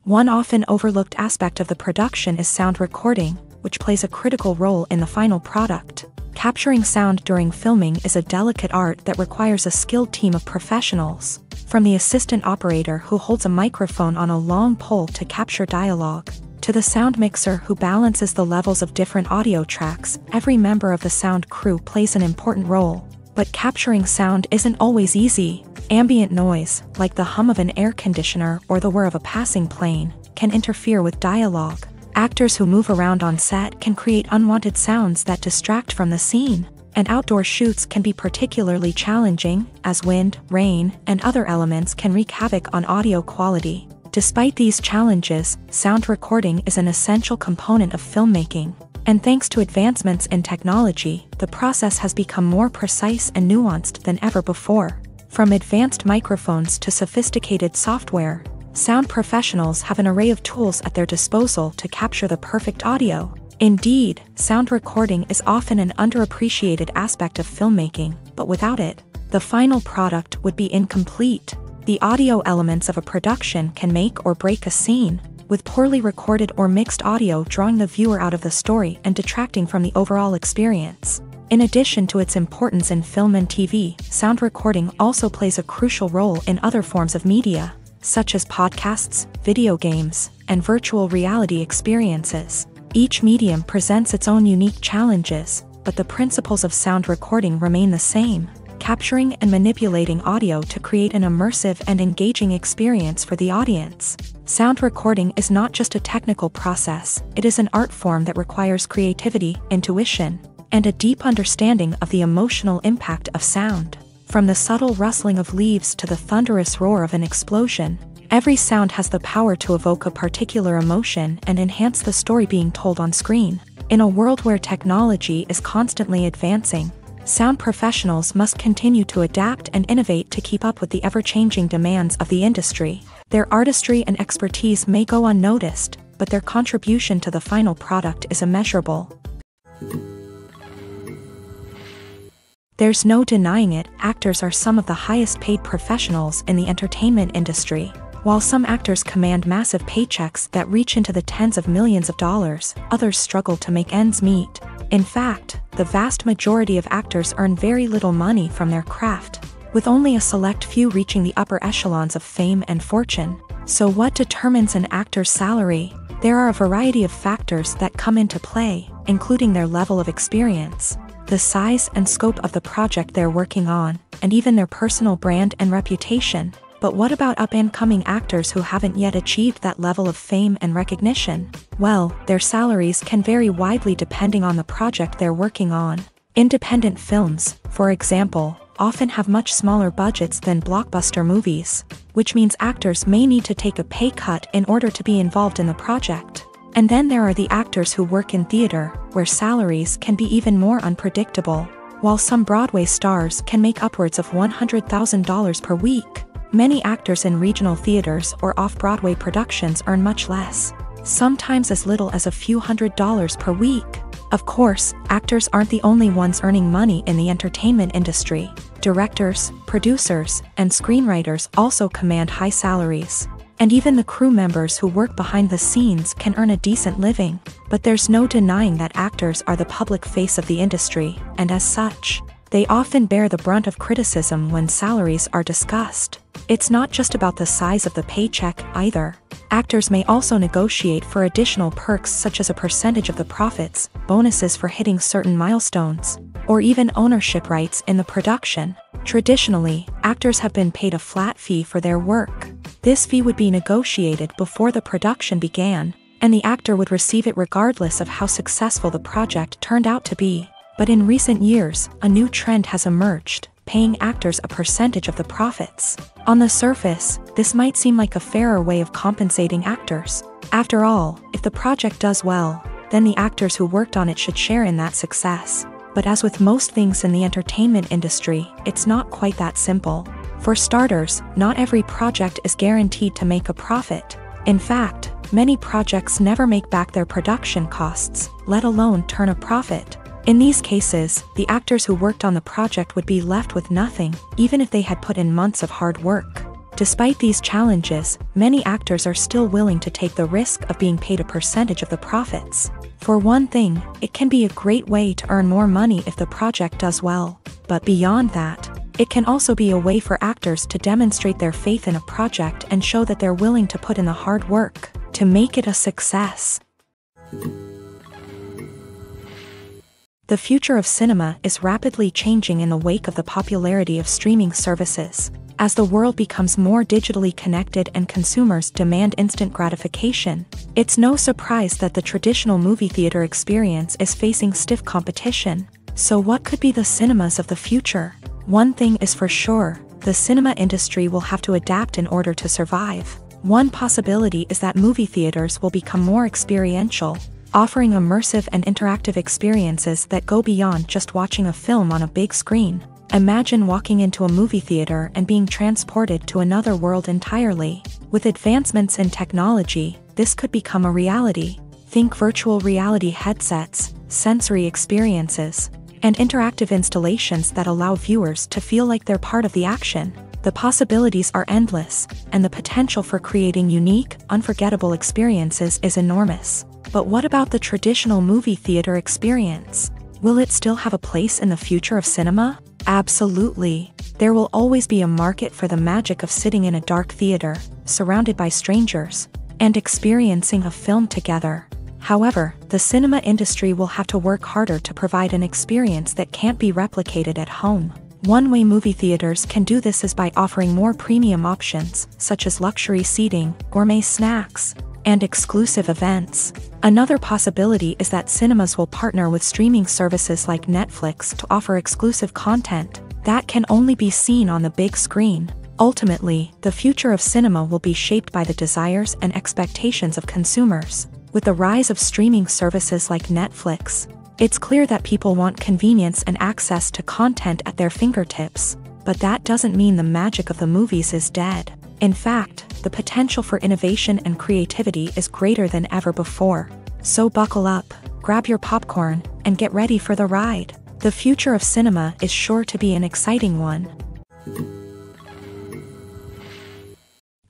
One often overlooked aspect of the production is sound recording, which plays a critical role in the final product. Capturing sound during filming is a delicate art that requires a skilled team of professionals. From the assistant operator who holds a microphone on a long pole to capture dialogue, to the sound mixer who balances the levels of different audio tracks, every member of the sound crew plays an important role. But capturing sound isn't always easy. Ambient noise, like the hum of an air conditioner or the whir of a passing plane, can interfere with dialogue. Actors who move around on set can create unwanted sounds that distract from the scene, and outdoor shoots can be particularly challenging, as wind, rain, and other elements can wreak havoc on audio quality. Despite these challenges, sound recording is an essential component of filmmaking, and thanks to advancements in technology, the process has become more precise and nuanced than ever before. From advanced microphones to sophisticated software, sound professionals have an array of tools at their disposal to capture the perfect audio. Indeed, sound recording is often an underappreciated aspect of filmmaking, but without it, the final product would be incomplete. The audio elements of a production can make or break a scene, with poorly recorded or mixed audio drawing the viewer out of the story and detracting from the overall experience. In addition to its importance in film and TV, sound recording also plays a crucial role in other forms of media, such as podcasts, video games, and virtual reality experiences. Each medium presents its own unique challenges, but the principles of sound recording remain the same, capturing and manipulating audio to create an immersive and engaging experience for the audience. Sound recording is not just a technical process, it is an art form that requires creativity, intuition, and a deep understanding of the emotional impact of sound. From the subtle rustling of leaves to the thunderous roar of an explosion, every sound has the power to evoke a particular emotion and enhance the story being told on screen. In a world where technology is constantly advancing, sound professionals must continue to adapt and innovate to keep up with the ever-changing demands of the industry. Their artistry and expertise may go unnoticed, but their contribution to the final product is immeasurable. There's no denying it, actors are some of the highest-paid professionals in the entertainment industry. While some actors command massive paychecks that reach into the tens of millions of dollars, others struggle to make ends meet. In fact, the vast majority of actors earn very little money from their craft, with only a select few reaching the upper echelons of fame and fortune. So what determines an actor's salary? There are a variety of factors that come into play, including their level of experience, the size and scope of the project they're working on, and even their personal brand and reputation. But what about up-and-coming actors who haven't yet achieved that level of fame and recognition? Well, their salaries can vary widely depending on the project they're working on. Independent films, for example, often have much smaller budgets than blockbuster movies, which means actors may need to take a pay cut in order to be involved in the project. And then there are the actors who work in theater, where salaries can be even more unpredictable. While some Broadway stars can make upwards of $100,000 per week, many actors in regional theaters or off-Broadway productions earn much less, sometimes as little as a few $100s per week. Of course, actors aren't the only ones earning money in the entertainment industry. Directors, producers, and screenwriters also command high salaries. And even the crew members who work behind the scenes can earn a decent living. But there's no denying that actors are the public face of the industry, and as such, they often bear the brunt of criticism when salaries are discussed. It's not just about the size of the paycheck, either. Actors may also negotiate for additional perks such as a percentage of the profits, bonuses for hitting certain milestones, or even ownership rights in the production. Traditionally, actors have been paid a flat fee for their work. This fee would be negotiated before the production began, and the actor would receive it regardless of how successful the project turned out to be. But in recent years, a new trend has emerged, paying actors a percentage of the profits. On the surface, this might seem like a fairer way of compensating actors. After all, if the project does well, then the actors who worked on it should share in that success. But as with most things in the entertainment industry, it's not quite that simple. For starters, not every project is guaranteed to make a profit. In fact, many projects never make back their production costs, let alone turn a profit. In these cases, the actors who worked on the project would be left with nothing, even if they had put in months of hard work. Despite these challenges, many actors are still willing to take the risk of being paid a percentage of the profits. For one thing, it can be a great way to earn more money if the project does well. But beyond that, it can also be a way for actors to demonstrate their faith in a project and show that they're willing to put in the hard work to make it a success. The future of cinema is rapidly changing in the wake of the popularity of streaming services. As the world becomes more digitally connected and consumers demand instant gratification, It's no surprise that the traditional movie theater experience is facing stiff competition. So what could be the cinemas of the future? One thing is for sure, the cinema industry will have to adapt in order to survive. One possibility is that movie theaters will become more experiential, offering immersive and interactive experiences that go beyond just watching a film on a big screen. Imagine walking into a movie theater and being transported to another world entirely. With advancements in technology, this could become a reality. Think virtual reality headsets, sensory experiences, and interactive installations that allow viewers to feel like they're part of the action. The possibilities are endless, and the potential for creating unique, unforgettable experiences is enormous. But what about the traditional movie theater experience? Will it still have a place in the future of cinema? Absolutely. There will always be a market for the magic of sitting in a dark theater, surrounded by strangers, and experiencing a film together. However, the cinema industry will have to work harder to provide an experience that can't be replicated at home. One way movie theaters can do this is by offering more premium options, such as luxury seating, gourmet snacks, and exclusive events. Another possibility is that cinemas will partner with streaming services like Netflix to offer exclusive content that can only be seen on the big screen. Ultimately, the future of cinema will be shaped by the desires and expectations of consumers. With the rise of streaming services like Netflix, it's clear that people want convenience and access to content at their fingertips. But that doesn't mean the magic of the movies is dead. In fact, the potential for innovation and creativity is greater than ever before. So buckle up, grab your popcorn, and get ready for the ride. The future of cinema is sure to be an exciting one.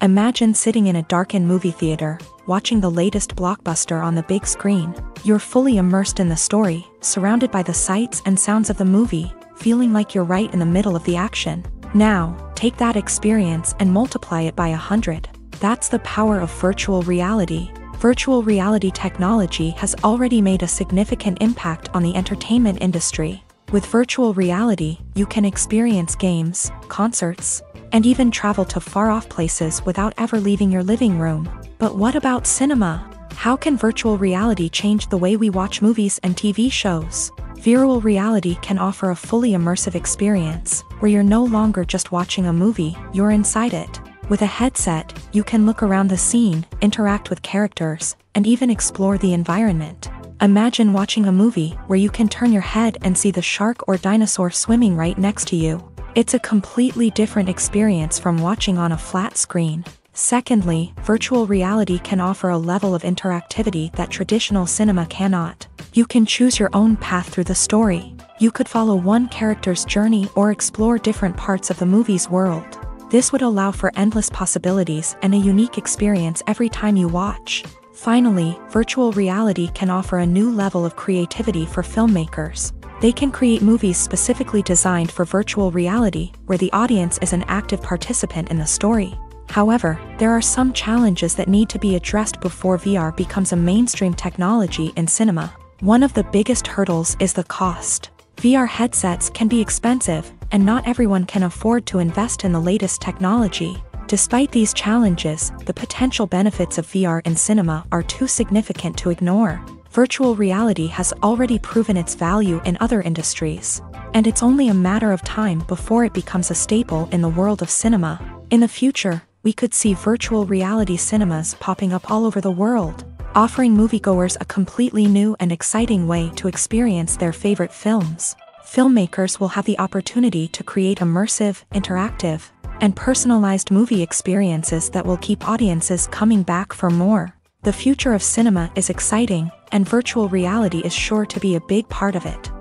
Imagine sitting in a darkened movie theater, watching the latest blockbuster on the big screen. You're fully immersed in the story, surrounded by the sights and sounds of the movie, feeling like you're right in the middle of the action. Now, take that experience and multiply it by 100. That's the power of virtual reality. Virtual reality technology has already made a significant impact on the entertainment industry. With virtual reality, you can experience games, concerts, and even travel to far-off places without ever leaving your living room. But what about cinema? How can virtual reality change the way we watch movies and TV shows? Virtual reality can offer a fully immersive experience, where you're no longer just watching a movie, you're inside it. With a headset, you can look around the scene, interact with characters, and even explore the environment. Imagine watching a movie where you can turn your head and see the shark or dinosaur swimming right next to you. It's a completely different experience from watching on a flat screen. Secondly, virtual reality can offer a level of interactivity that traditional cinema cannot. You can choose your own path through the story. You could follow one character's journey or explore different parts of the movie's world. This would allow for endless possibilities and a unique experience every time you watch. Finally, virtual reality can offer a new level of creativity for filmmakers. They can create movies specifically designed for virtual reality, where the audience is an active participant in the story. However, there are some challenges that need to be addressed before VR becomes a mainstream technology in cinema. One of the biggest hurdles is the cost. VR headsets can be expensive, and not everyone can afford to invest in the latest technology. Despite these challenges, the potential benefits of VR in cinema are too significant to ignore. Virtual reality has already proven its value in other industries, and it's only a matter of time before it becomes a staple in the world of cinema. In the future, we could see virtual reality cinemas popping up all over the world, offering moviegoers a completely new and exciting way to experience their favorite films. Filmmakers will have the opportunity to create immersive, interactive, and personalized movie experiences that will keep audiences coming back for more. The future of cinema is exciting, and virtual reality is sure to be a big part of it.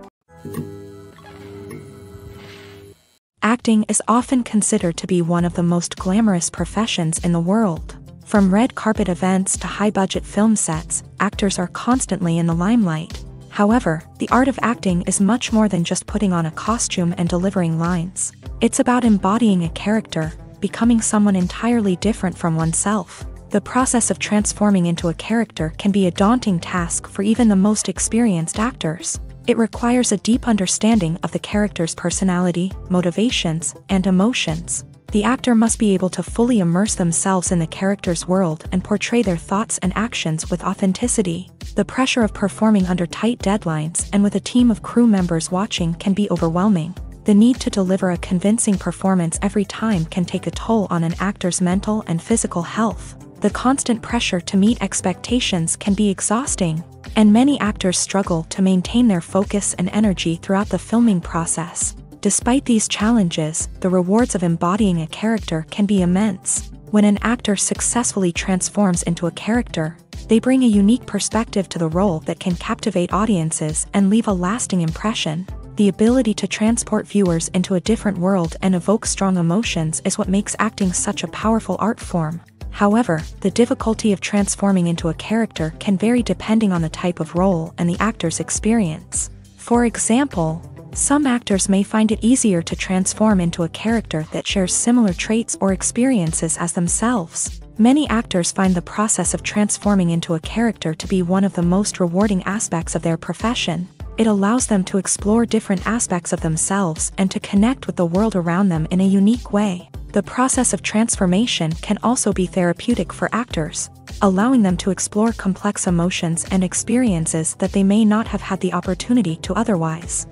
Acting is often considered to be one of the most glamorous professions in the world. From red carpet events to high-budget film sets, actors are constantly in the limelight. However, the art of acting is much more than just putting on a costume and delivering lines. It's about embodying a character, becoming someone entirely different from oneself. The process of transforming into a character can be a daunting task for even the most experienced actors. It requires a deep understanding of the character's personality, motivations, and emotions. The actor must be able to fully immerse themselves in the character's world and portray their thoughts and actions with authenticity. The pressure of performing under tight deadlines and with a team of crew members watching can be overwhelming. The need to deliver a convincing performance every time can take a toll on an actor's mental and physical health. The constant pressure to meet expectations can be exhausting, and many actors struggle to maintain their focus and energy throughout the filming process. Despite these challenges, the rewards of embodying a character can be immense. When an actor successfully transforms into a character, they bring a unique perspective to the role that can captivate audiences and leave a lasting impression. The ability to transport viewers into a different world and evoke strong emotions is what makes acting such a powerful art form. However, the difficulty of transforming into a character can vary depending on the type of role and the actor's experience. For example, some actors may find it easier to transform into a character that shares similar traits or experiences as themselves. Many actors find the process of transforming into a character to be one of the most rewarding aspects of their profession. It allows them to explore different aspects of themselves and to connect with the world around them in a unique way. The process of transformation can also be therapeutic for actors, allowing them to explore complex emotions and experiences that they may not have had the opportunity to otherwise.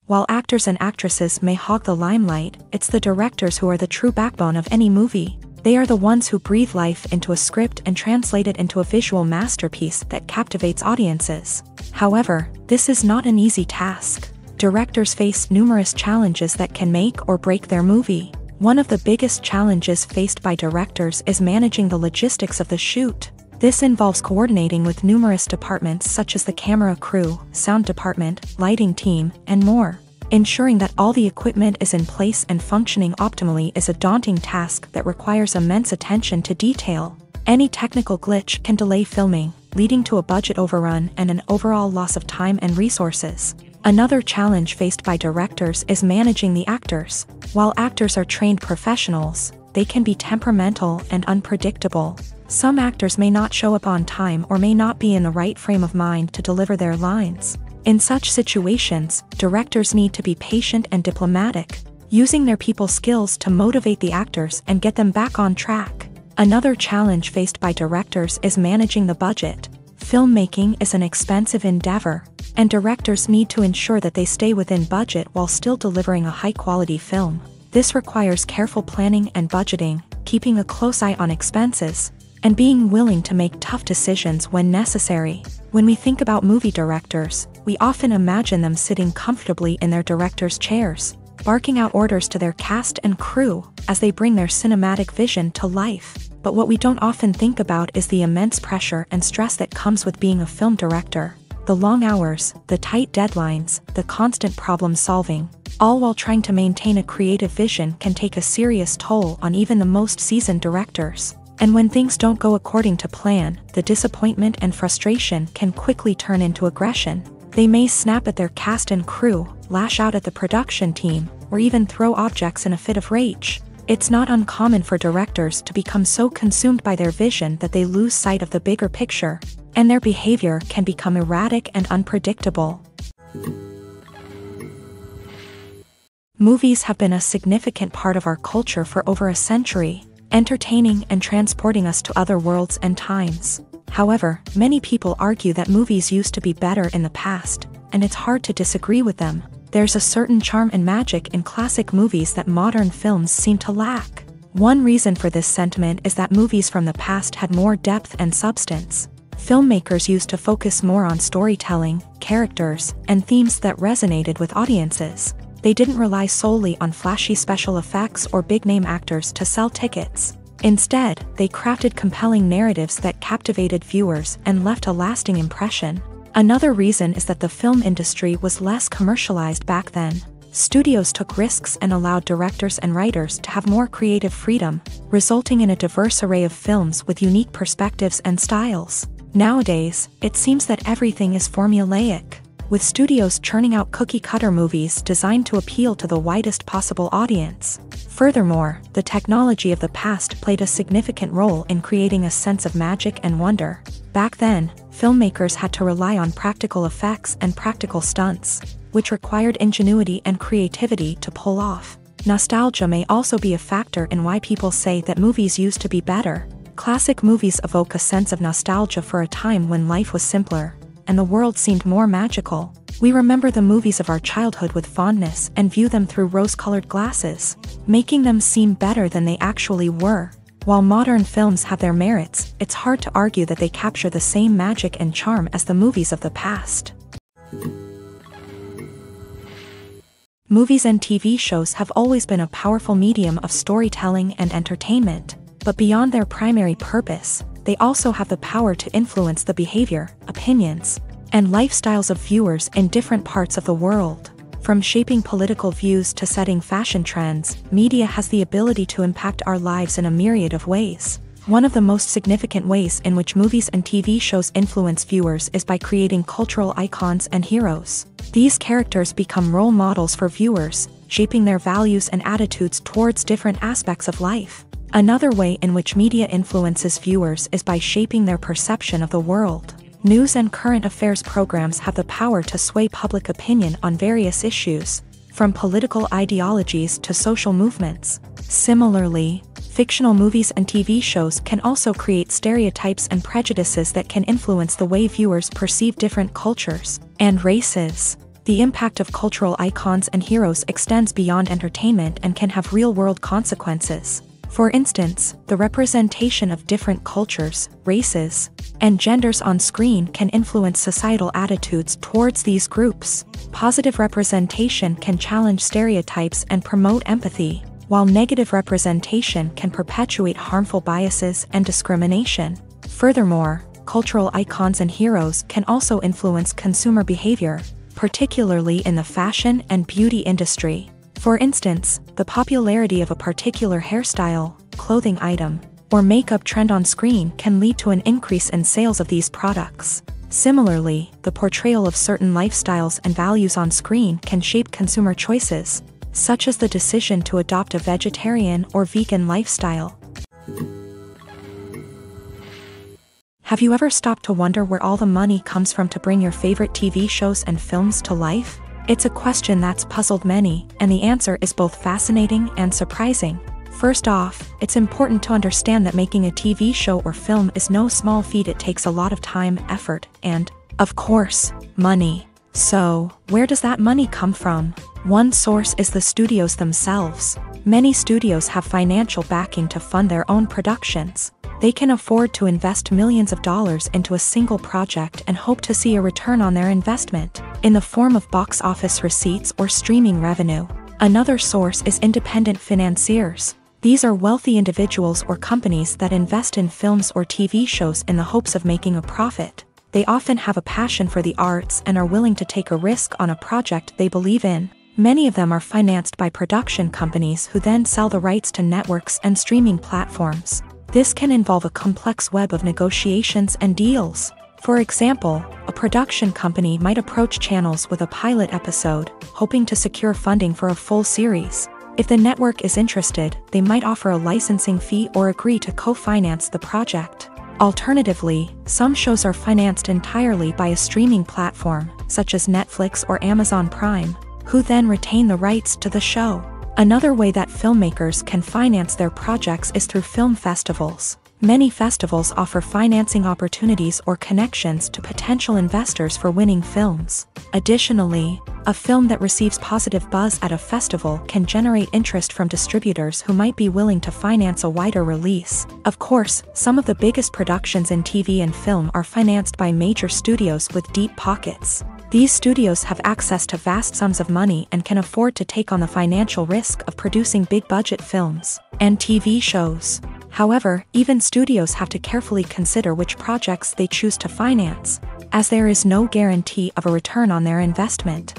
While actors and actresses may hog the limelight, it's the directors who are the true backbone of any movie. They are the ones who breathe life into a script and translate it into a visual masterpiece that captivates audiences. However, this is not an easy task. Directors face numerous challenges that can make or break their movie. One of the biggest challenges faced by directors is managing the logistics of the shoot. This involves coordinating with numerous departments such as the camera crew, sound department, lighting team, and more. Ensuring that all the equipment is in place and functioning optimally is a daunting task that requires immense attention to detail. Any technical glitch can delay filming, leading to a budget overrun and an overall loss of time and resources. Another challenge faced by directors is managing the actors. While actors are trained professionals, they can be temperamental and unpredictable. Some actors may not show up on time or may not be in the right frame of mind to deliver their lines. In such situations, directors need to be patient and diplomatic, using their people skills to motivate the actors and get them back on track. Another challenge faced by directors is managing the budget. Filmmaking is an expensive endeavor, and directors need to ensure that they stay within budget while still delivering a high-quality film. This requires careful planning and budgeting, keeping a close eye on expenses, and being willing to make tough decisions when necessary. When we think about movie directors, we often imagine them sitting comfortably in their director's chairs, barking out orders to their cast and crew as they bring their cinematic vision to life. But what we don't often think about is the immense pressure and stress that comes with being a film director. The long hours, the tight deadlines, the constant problem solving, all while trying to maintain a creative vision can take a serious toll on even the most seasoned directors. And when things don't go according to plan, the disappointment and frustration can quickly turn into aggression. They may snap at their cast and crew, lash out at the production team, or even throw objects in a fit of rage. It's not uncommon for directors to become so consumed by their vision that they lose sight of the bigger picture, and their behavior can become erratic and unpredictable. Movies have been a significant part of our culture for over a century, entertaining and transporting us to other worlds and times. However, many people argue that movies used to be better in the past, and it's hard to disagree with them. There's a certain charm and magic in classic movies that modern films seem to lack. One reason for this sentiment is that movies from the past had more depth and substance. Filmmakers used to focus more on storytelling, characters, and themes that resonated with audiences. They didn't rely solely on flashy special effects or big-name actors to sell tickets. Instead, they crafted compelling narratives that captivated viewers and left a lasting impression. Another reason is that the film industry was less commercialized back then. Studios took risks and allowed directors and writers to have more creative freedom, resulting in a diverse array of films with unique perspectives and styles. Nowadays, it seems that everything is formulaic, with studios churning out cookie-cutter movies designed to appeal to the widest possible audience. Furthermore, the technology of the past played a significant role in creating a sense of magic and wonder. Back then, filmmakers had to rely on practical effects and practical stunts. which required ingenuity and creativity to pull off. Nostalgia may also be a factor in why people say that movies used to be better. Classic movies evoke a sense of nostalgia for a time when life was simpler, and the world seemed more magical. We remember the movies of our childhood with fondness and view them through rose-colored glasses, making them seem better than they actually were. While modern films have their merits, it's hard to argue that they capture the same magic and charm as the movies of the past. Movies and TV shows have always been a powerful medium of storytelling and entertainment, but beyond their primary purpose, they also have the power to influence the behavior, opinions, and lifestyles of viewers in different parts of the world. From shaping political views to setting fashion trends, media has the ability to impact our lives in a myriad of ways. One of the most significant ways in which movies and TV shows influence viewers is by creating cultural icons and heroes. These characters become role models for viewers, shaping their values and attitudes towards different aspects of life. Another way in which media influences viewers is by shaping their perception of the world. News and current affairs programs have the power to sway public opinion on various issues, from political ideologies to social movements. Similarly, fictional movies and TV shows can also create stereotypes and prejudices that can influence the way viewers perceive different cultures and races. The impact of cultural icons and heroes extends beyond entertainment and can have real-world consequences. For instance, the representation of different cultures, races, and genders on screen can influence societal attitudes towards these groups. Positive representation can challenge stereotypes and promote empathy, while negative representation can perpetuate harmful biases and discrimination. Furthermore, cultural icons and heroes can also influence consumer behavior, particularly in the fashion and beauty industry. For instance, the popularity of a particular hairstyle, clothing item, or makeup trend on screen can lead to an increase in sales of these products. Similarly, the portrayal of certain lifestyles and values on screen can shape consumer choices, such as the decision to adopt a vegetarian or vegan lifestyle. Have you ever stopped to wonder where all the money comes from to bring your favorite TV shows and films to life? It's a question that's puzzled many, and the answer is both fascinating and surprising. First off, it's important to understand that making a TV show or film is no small feat. It takes a lot of time, effort, and, of course, money. So, where does that money come from? One source is the studios themselves. Many studios have financial backing to fund their own productions. They can afford to invest millions of dollars into a single project and hope to see a return on their investment, in the form of box office receipts or streaming revenue. Another source is independent financiers. These are wealthy individuals or companies that invest in films or TV shows in the hopes of making a profit. They often have a passion for the arts and are willing to take a risk on a project they believe in. Many of them are financed by production companies who then sell the rights to networks and streaming platforms. This can involve a complex web of negotiations and deals. For example, a production company might approach channels with a pilot episode, hoping to secure funding for a full series. If the network is interested, they might offer a licensing fee or agree to co-finance the project. Alternatively, some shows are financed entirely by a streaming platform, such as Netflix or Amazon Prime, who then retain the rights to the show. Another way that filmmakers can finance their projects is through film festivals. Many festivals offer financing opportunities or connections to potential investors for winning films. Additionally, a film that receives positive buzz at a festival can generate interest from distributors who might be willing to finance a wider release. Of course, some of the biggest productions in TV and film are financed by major studios with deep pockets. These studios have access to vast sums of money and can afford to take on the financial risk of producing big-budget films and TV shows. However, even studios have to carefully consider which projects they choose to finance, as there is no guarantee of a return on their investment.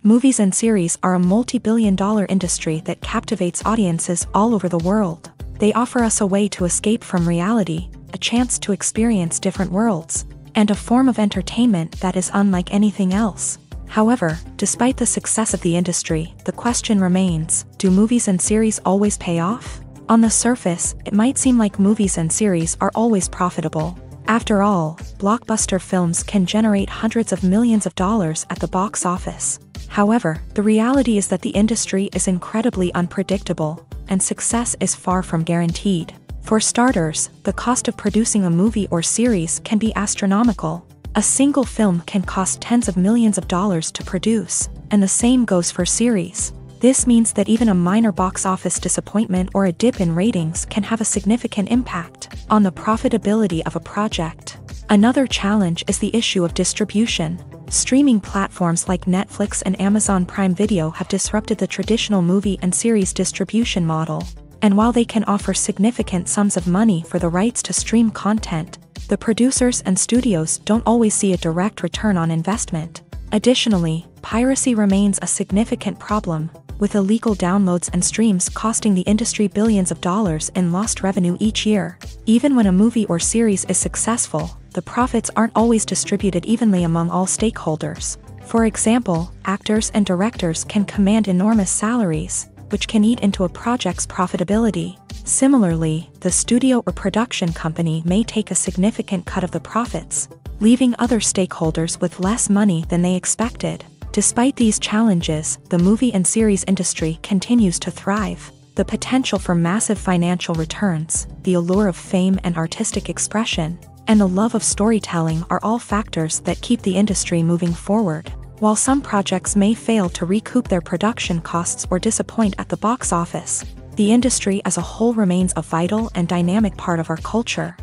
Movies and series are a multi-billion-dollar industry that captivates audiences all over the world. They offer us a way to escape from reality, a chance to experience different worlds, and a form of entertainment that is unlike anything else. However, despite the success of the industry, the question remains, do movies and series always pay off? On the surface, it might seem like movies and series are always profitable. After all, blockbuster films can generate hundreds of millions of dollars at the box office. However, the reality is that the industry is incredibly unpredictable, and success is far from guaranteed. For starters, the cost of producing a movie or series can be astronomical. A single film can cost tens of millions of dollars to produce, and the same goes for series. This means that even a minor box office disappointment or a dip in ratings can have a significant impact on the profitability of a project. Another challenge is the issue of distribution. Streaming platforms like Netflix and Amazon Prime Video have disrupted the traditional movie and series distribution model. And while they can offer significant sums of money for the rights to stream content, the producers and studios don't always see a direct return on investment. Additionally, piracy remains a significant problem, with illegal downloads and streams costing the industry billions of dollars in lost revenue each year. Even when a movie or series is successful, the profits aren't always distributed evenly among all stakeholders. For example, actors and directors can command enormous salaries, which can eat into a project's profitability. Similarly, the studio or production company may take a significant cut of the profits, leaving other stakeholders with less money than they expected. Despite these challenges, the movie and series industry continues to thrive. The potential for massive financial returns, the allure of fame and artistic expression, and the love of storytelling are all factors that keep the industry moving forward. While some projects may fail to recoup their production costs or disappoint at the box office, the industry as a whole remains a vital and dynamic part of our culture.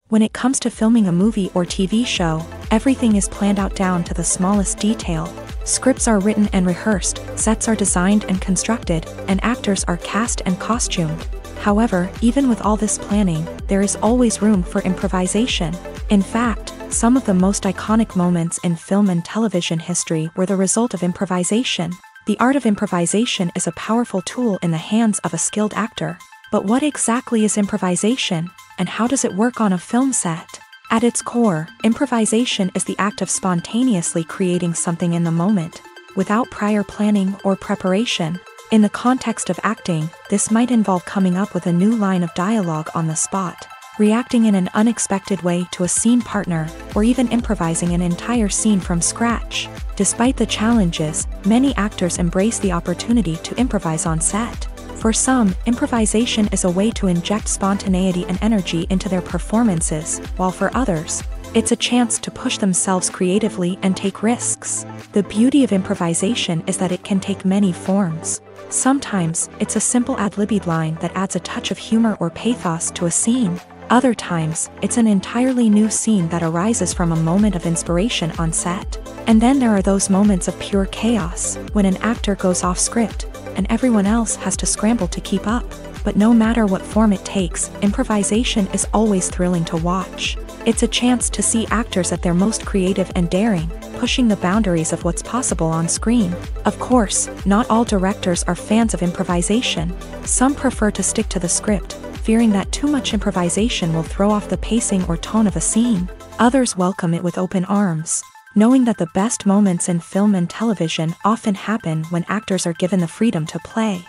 When it comes to filming a movie or TV show, everything is planned out down to the smallest detail. Scripts are written and rehearsed, sets are designed and constructed, and actors are cast and costumed. However, even with all this planning, there is always room for improvisation. In fact, some of the most iconic moments in film and television history were the result of improvisation. The art of improvisation is a powerful tool in the hands of a skilled actor. But what exactly is improvisation, and how does it work on a film set? At its core, improvisation is the act of spontaneously creating something in the moment, without prior planning or preparation. In the context of acting, this might involve coming up with a new line of dialogue on the spot, reacting in an unexpected way to a scene partner, or even improvising an entire scene from scratch. Despite the challenges, many actors embrace the opportunity to improvise on set. For some, improvisation is a way to inject spontaneity and energy into their performances, while for others, it's a chance to push themselves creatively and take risks. The beauty of improvisation is that it can take many forms. Sometimes, it's a simple ad-libbed line that adds a touch of humor or pathos to a scene. Other times, it's an entirely new scene that arises from a moment of inspiration on set. And then there are those moments of pure chaos, when an actor goes off script, and everyone else has to scramble to keep up. But no matter what form it takes, improvisation is always thrilling to watch. It's a chance to see actors at their most creative and daring, pushing the boundaries of what's possible on screen. Of course, not all directors are fans of improvisation. Some prefer to stick to the script, fearing that too much improvisation will throw off the pacing or tone of a scene. Others welcome it with open arms, knowing that the best moments in film and television often happen when actors are given the freedom to play.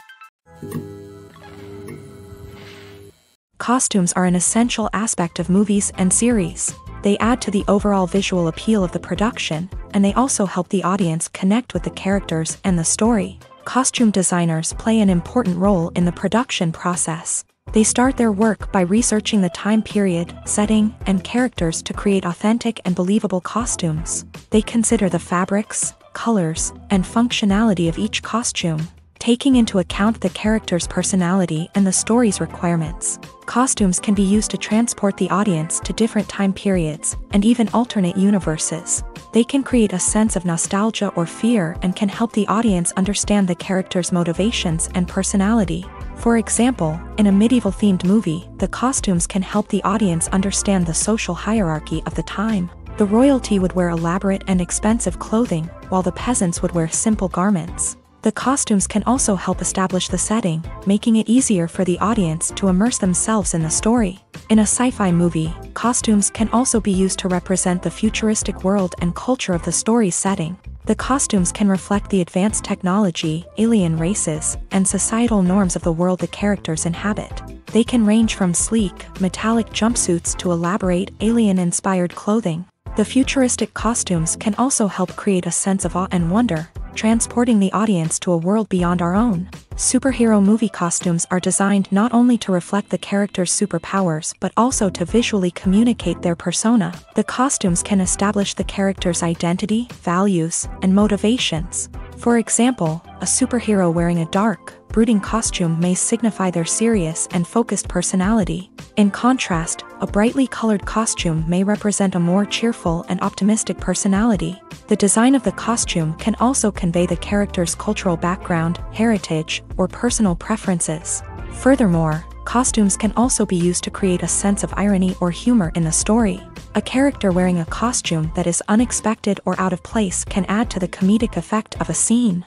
Costumes are an essential aspect of movies and series. They add to the overall visual appeal of the production, and they also help the audience connect with the characters and the story. Costume designers play an important role in the production process. They start their work by researching the time period, setting, and characters to create authentic and believable costumes. They consider the fabrics, colors, and functionality of each costume, taking into account the character's personality and the story's requirements. Costumes can be used to transport the audience to different time periods, and even alternate universes. They can create a sense of nostalgia or fear and can help the audience understand the character's motivations and personality. For example, in a medieval-themed movie, the costumes can help the audience understand the social hierarchy of the time. The royalty would wear elaborate and expensive clothing, while the peasants would wear simple garments. The costumes can also help establish the setting, making it easier for the audience to immerse themselves in the story. In a sci-fi movie, costumes can also be used to represent the futuristic world and culture of the story's setting. The costumes can reflect the advanced technology, alien races, and societal norms of the world the characters inhabit. They can range from sleek, metallic jumpsuits to elaborate, alien-inspired clothing. The futuristic costumes can also help create a sense of awe and wonder, transporting the audience to a world beyond our own. Superhero movie costumes are designed not only to reflect the character's superpowers but also to visually communicate their persona. The costumes can establish the character's identity, values, and motivations. For example, a superhero wearing a dark, brooding costume may signify their serious and focused personality. In contrast, a brightly colored costume may represent a more cheerful and optimistic personality. The design of the costume can also convey the character's cultural background, heritage, or personal preferences. Furthermore, costumes can also be used to create a sense of irony or humor in the story. A character wearing a costume that is unexpected or out of place can add to the comedic effect of a scene.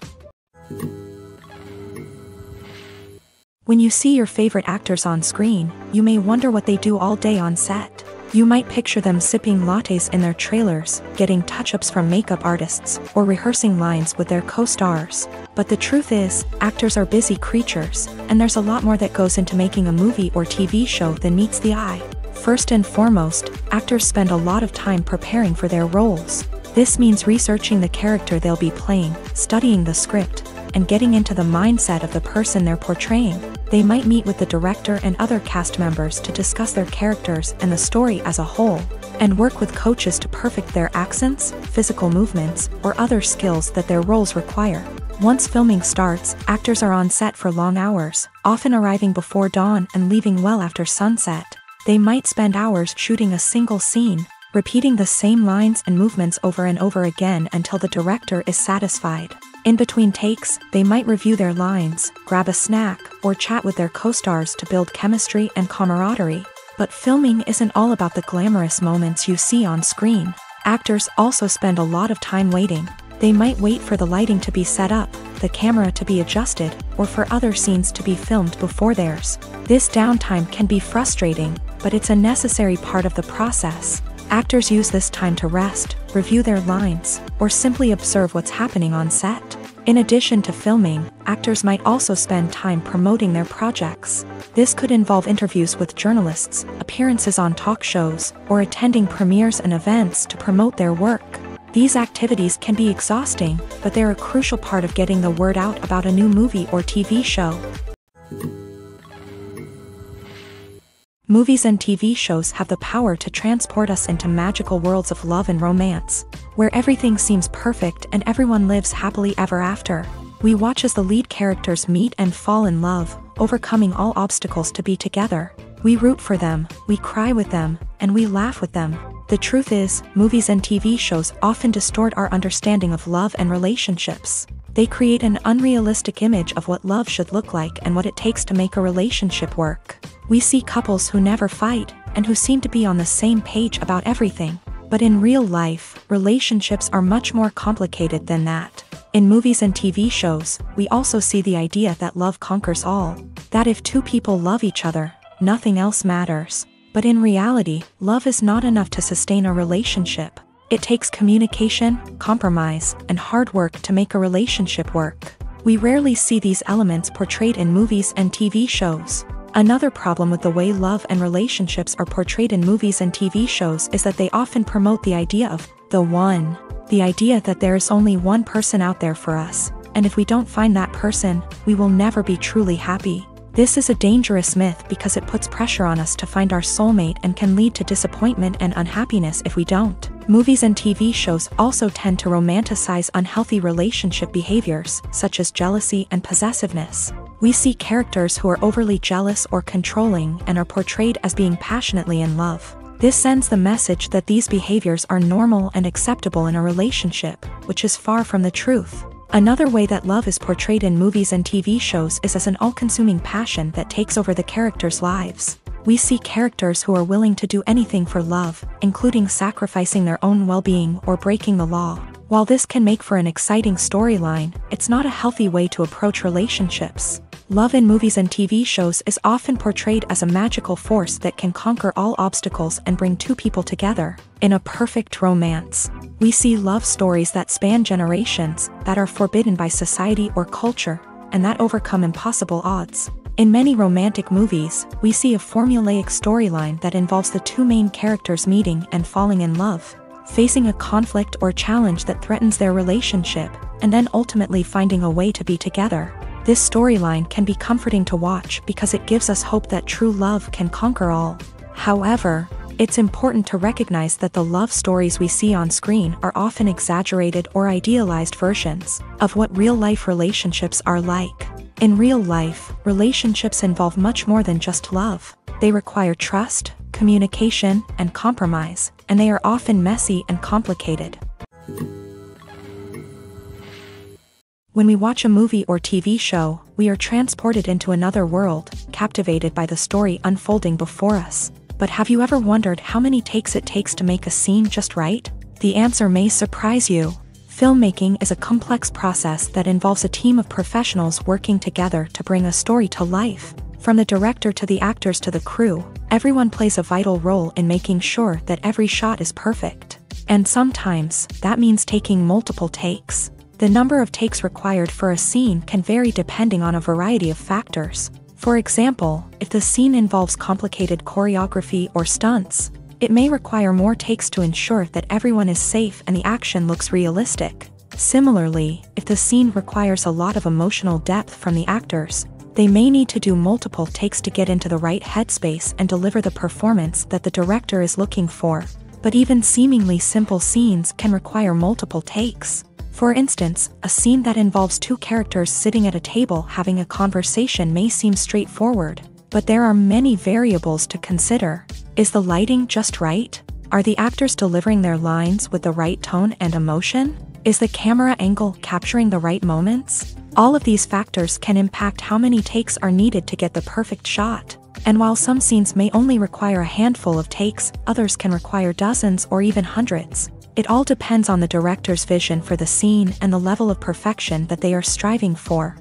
When you see your favorite actors on screen, you may wonder what they do all day on set. You might picture them sipping lattes in their trailers, getting touch-ups from makeup artists, or rehearsing lines with their co-stars. But the truth is, actors are busy creatures, and there's a lot more that goes into making a movie or TV show than meets the eye. First and foremost, actors spend a lot of time preparing for their roles. This means researching the character they'll be playing, studying the script, and getting into the mindset of the person they're portraying. They might meet with the director and other cast members to discuss their characters and the story as a whole, and work with coaches to perfect their accents, physical movements, or other skills that their roles require. Once filming starts, actors are on set for long hours, often arriving before dawn and leaving well after sunset. They might spend hours shooting a single scene, repeating the same lines and movements over and over again until the director is satisfied. In between takes, they might review their lines, grab a snack, or chat with their co-stars to build chemistry and camaraderie. But filming isn't all about the glamorous moments you see on screen. Actors also spend a lot of time waiting. They might wait for the lighting to be set up, the camera to be adjusted, or for other scenes to be filmed before theirs. This downtime can be frustrating, but it's a necessary part of the process. Actors use this time to rest, review their lines, or simply observe what's happening on set. In addition to filming, actors might also spend time promoting their projects. This could involve interviews with journalists, appearances on talk shows, or attending premieres and events to promote their work. These activities can be exhausting, but they're a crucial part of getting the word out about a new movie or TV show. Movies and TV shows have the power to transport us into magical worlds of love and romance, where everything seems perfect and everyone lives happily ever after. We watch as the lead characters meet and fall in love, overcoming all obstacles to be together. We root for them, we cry with them, and we laugh with them. The truth is, movies and TV shows often distort our understanding of love and relationships. They create an unrealistic image of what love should look like and what it takes to make a relationship work. We see couples who never fight, and who seem to be on the same page about everything. But in real life, relationships are much more complicated than that. In movies and TV shows, we also see the idea that love conquers all. That if two people love each other, nothing else matters. But in reality, love is not enough to sustain a relationship. It takes communication, compromise, and hard work to make a relationship work. We rarely see these elements portrayed in movies and TV shows. Another problem with the way love and relationships are portrayed in movies and TV shows is that they often promote the idea of the one. The idea that there is only one person out there for us, and if we don't find that person, we will never be truly happy. This is a dangerous myth because it puts pressure on us to find our soulmate and can lead to disappointment and unhappiness if we don't. Movies and TV shows also tend to romanticize unhealthy relationship behaviors, such as jealousy and possessiveness. We see characters who are overly jealous or controlling and are portrayed as being passionately in love. This sends the message that these behaviors are normal and acceptable in a relationship, which is far from the truth. Another way that love is portrayed in movies and TV shows is as an all-consuming passion that takes over the characters' lives. We see characters who are willing to do anything for love, including sacrificing their own well-being or breaking the law. While this can make for an exciting storyline, it's not a healthy way to approach relationships. Love in movies and TV shows is often portrayed as a magical force that can conquer all obstacles and bring two people together in a perfect romance. We see love stories that span generations, that are forbidden by society or culture, and that overcome impossible odds. In many romantic movies, we see a formulaic storyline that involves the two main characters meeting and falling in love, facing a conflict or challenge that threatens their relationship, and then ultimately finding a way to be together. This storyline can be comforting to watch because it gives us hope that true love can conquer all. However, it's important to recognize that the love stories we see on screen are often exaggerated or idealized versions of what real-life relationships are like. In real life, relationships involve much more than just love. They require trust, communication, and compromise, and they are often messy and complicated. When we watch a movie or TV show, we are transported into another world, captivated by the story unfolding before us. But have you ever wondered how many takes it takes to make a scene just right? The answer may surprise you. Filmmaking is a complex process that involves a team of professionals working together to bring a story to life. From the director to the actors to the crew, everyone plays a vital role in making sure that every shot is perfect. And sometimes, that means taking multiple takes. The number of takes required for a scene can vary depending on a variety of factors. For example, if the scene involves complicated choreography or stunts, it may require more takes to ensure that everyone is safe and the action looks realistic. Similarly, if the scene requires a lot of emotional depth from the actors, they may need to do multiple takes to get into the right headspace and deliver the performance that the director is looking for. But even seemingly simple scenes can require multiple takes. For instance, a scene that involves two characters sitting at a table having a conversation may seem straightforward, but there are many variables to consider. Is the lighting just right? Are the actors delivering their lines with the right tone and emotion? Is the camera angle capturing the right moments? All of these factors can impact how many takes are needed to get the perfect shot. And while some scenes may only require a handful of takes, others can require dozens or even hundreds. It all depends on the director's vision for the scene and the level of perfection that they are striving for.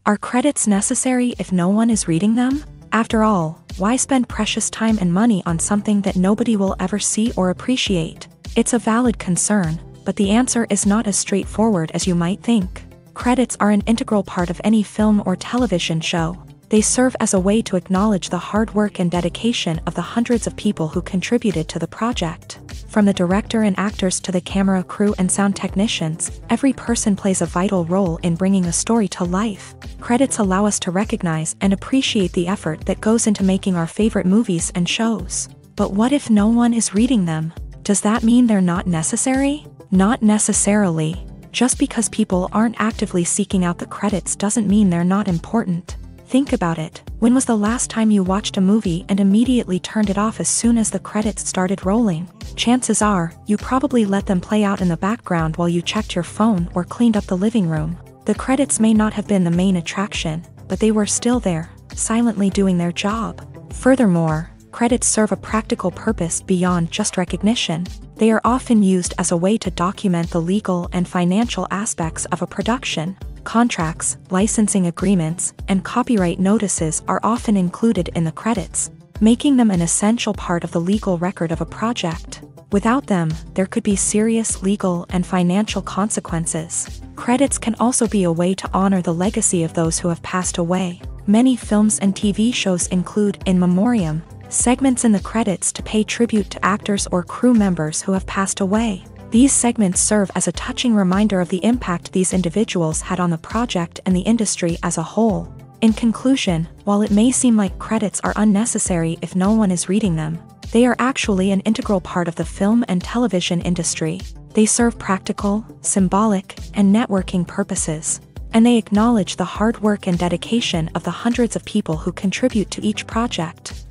Are credits necessary if no one is reading them? After all, why spend precious time and money on something that nobody will ever see or appreciate? It's a valid concern, but the answer is not as straightforward as you might think. Credits are an integral part of any film or television show. They serve as a way to acknowledge the hard work and dedication of the hundreds of people who contributed to the project. From the director and actors to the camera crew and sound technicians, every person plays a vital role in bringing a story to life. Credits allow us to recognize and appreciate the effort that goes into making our favorite movies and shows. But what if no one is reading them? Does that mean they're not necessary? Not necessarily. Just because people aren't actively seeking out the credits doesn't mean they're not important. Think about it. When was the last time you watched a movie and immediately turned it off as soon as the credits started rolling? Chances are, you probably let them play out in the background while you checked your phone or cleaned up the living room. The credits may not have been the main attraction, but they were still there, silently doing their job. Furthermore, credits serve a practical purpose beyond just recognition. They are often used as a way to document the legal and financial aspects of a production. Contracts, licensing agreements, and copyright notices are often included in the credits, making them an essential part of the legal record of a project. Without them, there could be serious legal and financial consequences. Credits can also be a way to honor the legacy of those who have passed away. Many films and TV shows include in memoriam segments in the credits to pay tribute to actors or crew members who have passed away. These segments serve as a touching reminder of the impact these individuals had on the project and the industry as a whole. In conclusion, while it may seem like credits are unnecessary if no one is reading them, they are actually an integral part of the film and television industry. They serve practical, symbolic, and networking purposes, and they acknowledge the hard work and dedication of the hundreds of people who contribute to each project.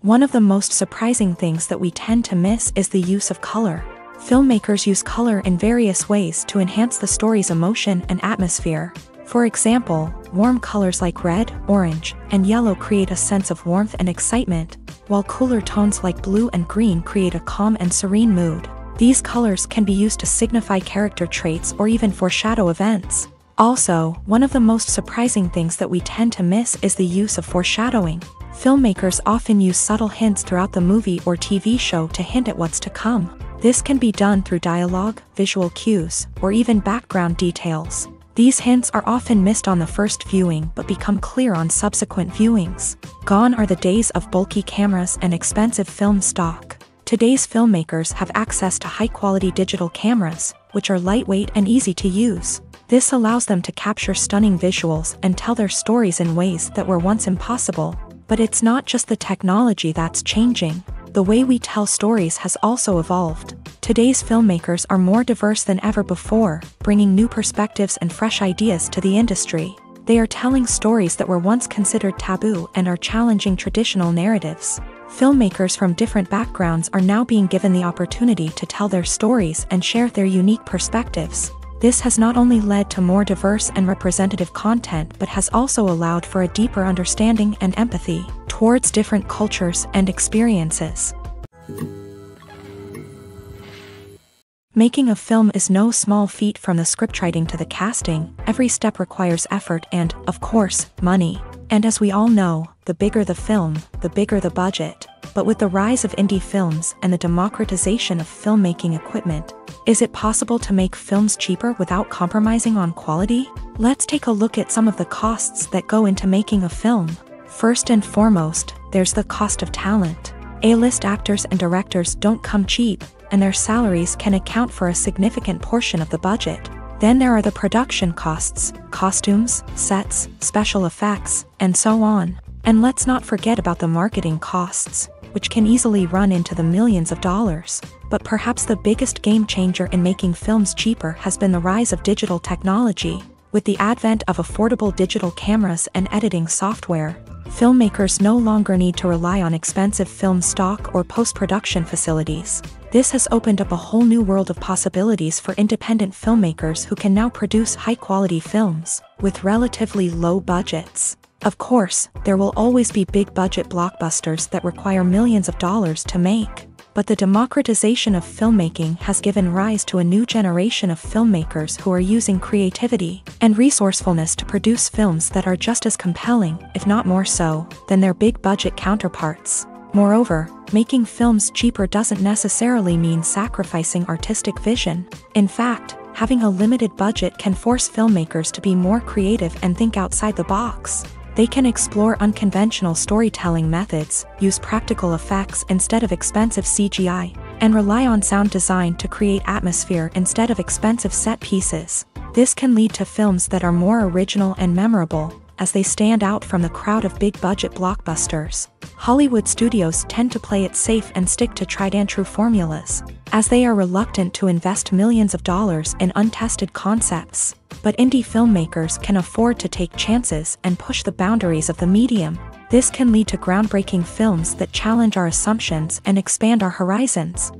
One of the most surprising things that we tend to miss is the use of color. Filmmakers use color in various ways to enhance the story's emotion and atmosphere. For example, warm colors like red, orange, and yellow create a sense of warmth and excitement, while cooler tones like blue and green create a calm and serene mood. These colors can be used to signify character traits or even foreshadow events. Also, one of the most surprising things that we tend to miss is the use of foreshadowing. Filmmakers often use subtle hints throughout the movie or TV show to hint at what's to come. This can be done through dialogue, visual cues, or even background details. These hints are often missed on the first viewing but become clear on subsequent viewings. Gone are the days of bulky cameras and expensive film stock. Today's filmmakers have access to high-quality digital cameras, which are lightweight and easy to use. This allows them to capture stunning visuals and tell their stories in ways that were once impossible. But it's not just the technology that's changing. The way we tell stories has also evolved. Today's filmmakers are more diverse than ever before, bringing new perspectives and fresh ideas to the industry. They are telling stories that were once considered taboo and are challenging traditional narratives. Filmmakers from different backgrounds are now being given the opportunity to tell their stories and share their unique perspectives. This has not only led to more diverse and representative content but has also allowed for a deeper understanding and empathy towards different cultures and experiences. Making a film is no small feat. From the scriptwriting to the casting, every step requires effort and, of course, money. And as we all know, the bigger the film, the bigger the budget. But with the rise of indie films and the democratization of filmmaking equipment, is it possible to make films cheaper without compromising on quality? Let's take a look at some of the costs that go into making a film. First and foremost, there's the cost of talent. A-list actors and directors don't come cheap, and their salaries can account for a significant portion of the budget. Then there are the production costs, costumes, sets, special effects, and so on. And let's not forget about the marketing costs, which can easily run into the millions of dollars. But perhaps the biggest game changer in making films cheaper has been the rise of digital technology. With the advent of affordable digital cameras and editing software, filmmakers no longer need to rely on expensive film stock or post-production facilities. This has opened up a whole new world of possibilities for independent filmmakers who can now produce high-quality films with relatively low budgets. Of course, there will always be big-budget blockbusters that require millions of dollars to make. But the democratization of filmmaking has given rise to a new generation of filmmakers who are using creativity and resourcefulness to produce films that are just as compelling, if not more so, than their big-budget counterparts. Moreover, making films cheaper doesn't necessarily mean sacrificing artistic vision. In fact, having a limited budget can force filmmakers to be more creative and think outside the box. They can explore unconventional storytelling methods, use practical effects instead of expensive CGI, and rely on sound design to create atmosphere instead of expensive set pieces. This can lead to films that are more original and memorable, as they stand out from the crowd of big-budget blockbusters. Hollywood studios tend to play it safe and stick to tried-and-true formulas, as they are reluctant to invest millions of dollars in untested concepts. But indie filmmakers can afford to take chances and push the boundaries of the medium. This can lead to groundbreaking films that challenge our assumptions and expand our horizons.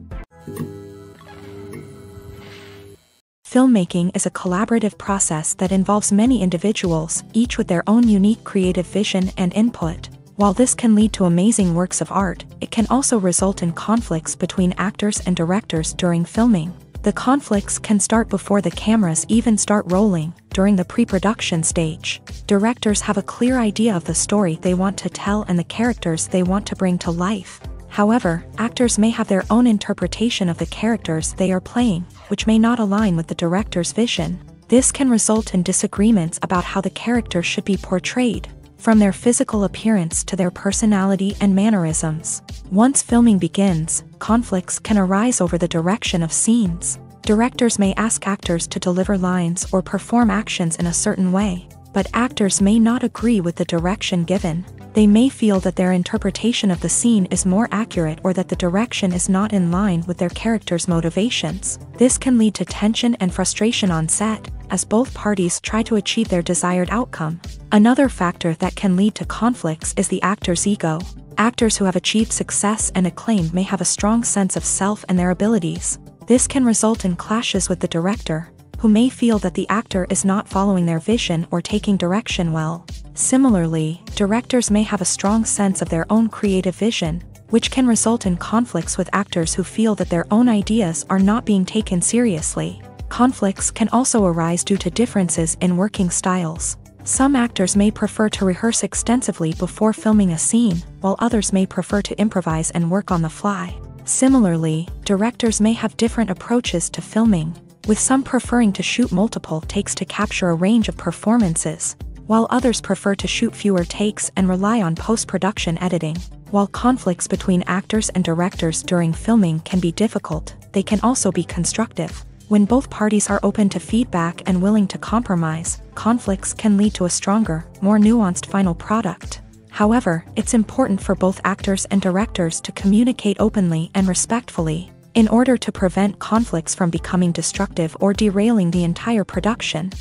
Filmmaking is a collaborative process that involves many individuals, each with their own unique creative vision and input. While this can lead to amazing works of art, it can also result in conflicts between actors and directors during filming. The conflicts can start before the cameras even start rolling, during the pre-production stage. Directors have a clear idea of the story they want to tell and the characters they want to bring to life. However, actors may have their own interpretation of the characters they are playing, which may not align with the director's vision. This can result in disagreements about how the characters should be portrayed, from their physical appearance to their personality and mannerisms. Once filming begins, conflicts can arise over the direction of scenes. Directors may ask actors to deliver lines or perform actions in a certain way, but actors may not agree with the direction given. They may feel that their interpretation of the scene is more accurate or that the direction is not in line with their character's motivations. This can lead to tension and frustration on set, as both parties try to achieve their desired outcome. Another factor that can lead to conflicts is the actor's ego. Actors who have achieved success and acclaim may have a strong sense of self and their abilities. This can result in clashes with the director, who may feel that the actor is not following their vision or taking direction well. Similarly, directors may have a strong sense of their own creative vision, which can result in conflicts with actors who feel that their own ideas are not being taken seriously. Conflicts can also arise due to differences in working styles. Some actors may prefer to rehearse extensively before filming a scene, while others may prefer to improvise and work on the fly. Similarly, directors may have different approaches to filming, with some preferring to shoot multiple takes to capture a range of performances, while others prefer to shoot fewer takes and rely on post-production editing. While conflicts between actors and directors during filming can be difficult, they can also be constructive. When both parties are open to feedback and willing to compromise, conflicts can lead to a stronger, more nuanced final product. However, it's important for both actors and directors to communicate openly and respectfully, in order to prevent conflicts from becoming destructive or derailing the entire production.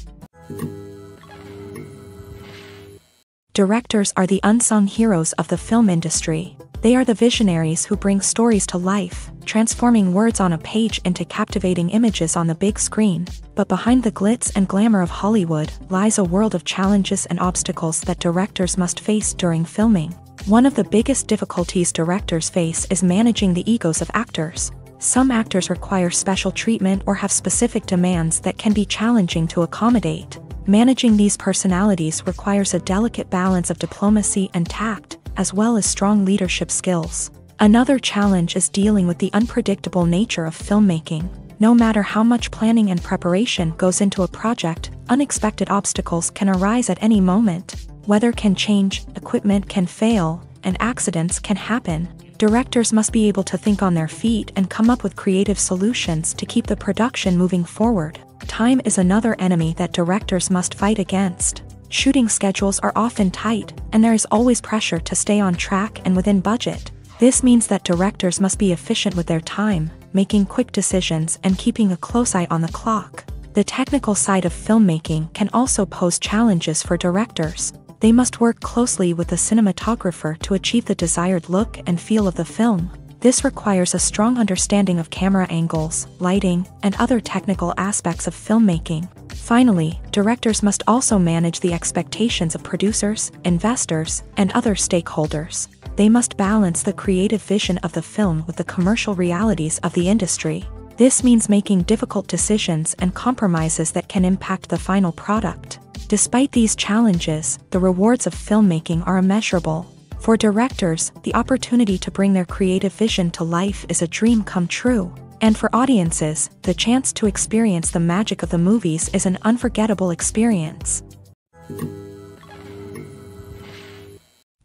Directors are the unsung heroes of the film industry. They are the visionaries who bring stories to life, transforming words on a page into captivating images on the big screen. But behind the glitz and glamour of Hollywood lies a world of challenges and obstacles that directors must face during filming. One of the biggest difficulties directors face is managing the egos of actors. Some actors require special treatment or have specific demands that can be challenging to accommodate. Managing these personalities requires a delicate balance of diplomacy and tact, as well as strong leadership skills. Another challenge is dealing with the unpredictable nature of filmmaking. No matter how much planning and preparation goes into a project, unexpected obstacles can arise at any moment. Weather can change, equipment can fail, and accidents can happen. Directors must be able to think on their feet and come up with creative solutions to keep the production moving forward. Time is another enemy that directors must fight against. Shooting schedules are often tight, and there is always pressure to stay on track and within budget. This means that directors must be efficient with their time, making quick decisions and keeping a close eye on the clock. The technical side of filmmaking can also pose challenges for directors. They must work closely with the cinematographer to achieve the desired look and feel of the film. This requires a strong understanding of camera angles, lighting, and other technical aspects of filmmaking. Finally, directors must also manage the expectations of producers, investors, and other stakeholders. They must balance the creative vision of the film with the commercial realities of the industry. This means making difficult decisions and compromises that can impact the final product. Despite these challenges, the rewards of filmmaking are immeasurable. For directors, the opportunity to bring their creative vision to life is a dream come true. And for audiences, the chance to experience the magic of the movies is an unforgettable experience.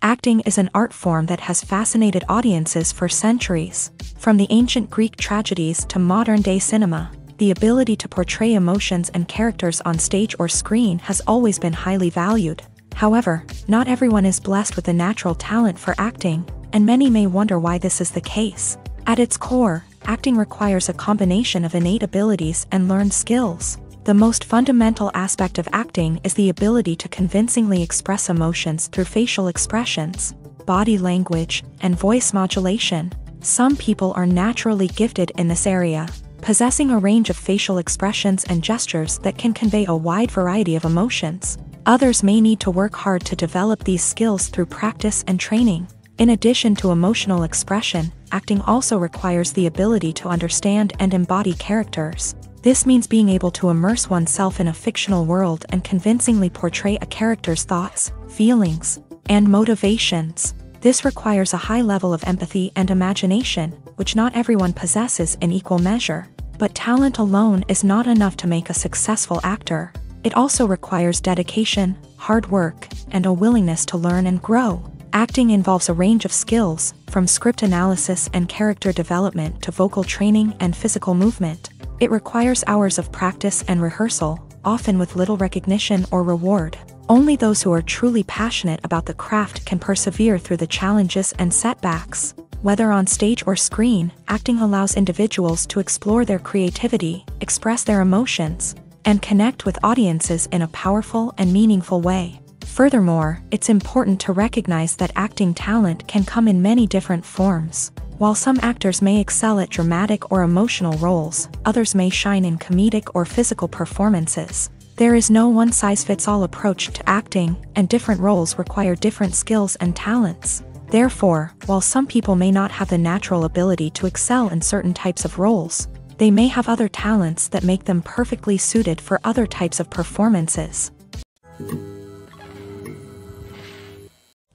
Acting is an art form that has fascinated audiences for centuries. From the ancient Greek tragedies to modern-day cinema, the ability to portray emotions and characters on stage or screen has always been highly valued. However, not everyone is blessed with a natural talent for acting, and many may wonder why this is the case. At its core, acting requires a combination of innate abilities and learned skills. The most fundamental aspect of acting is the ability to convincingly express emotions through facial expressions, body language, and voice modulation. Some people are naturally gifted in this area, possessing a range of facial expressions and gestures that can convey a wide variety of emotions. Others may need to work hard to develop these skills through practice and training. In addition to emotional expression, acting also requires the ability to understand and embody characters. This means being able to immerse oneself in a fictional world and convincingly portray a character's thoughts, feelings, and motivations. This requires a high level of empathy and imagination, which not everyone possesses in equal measure. But talent alone is not enough to make a successful actor. It also requires dedication, hard work, and a willingness to learn and grow. Acting involves a range of skills, from script analysis and character development to vocal training and physical movement. It requires hours of practice and rehearsal, often with little recognition or reward. Only those who are truly passionate about the craft can persevere through the challenges and setbacks. Whether on stage or screen, acting allows individuals to explore their creativity, express their emotions, and connect with audiences in a powerful and meaningful way. Furthermore, it's important to recognize that acting talent can come in many different forms. While some actors may excel at dramatic or emotional roles, others may shine in comedic or physical performances. There is no one-size-fits-all approach to acting, and different roles require different skills and talents. Therefore, while some people may not have the natural ability to excel in certain types of roles, they may have other talents that make them perfectly suited for other types of performances.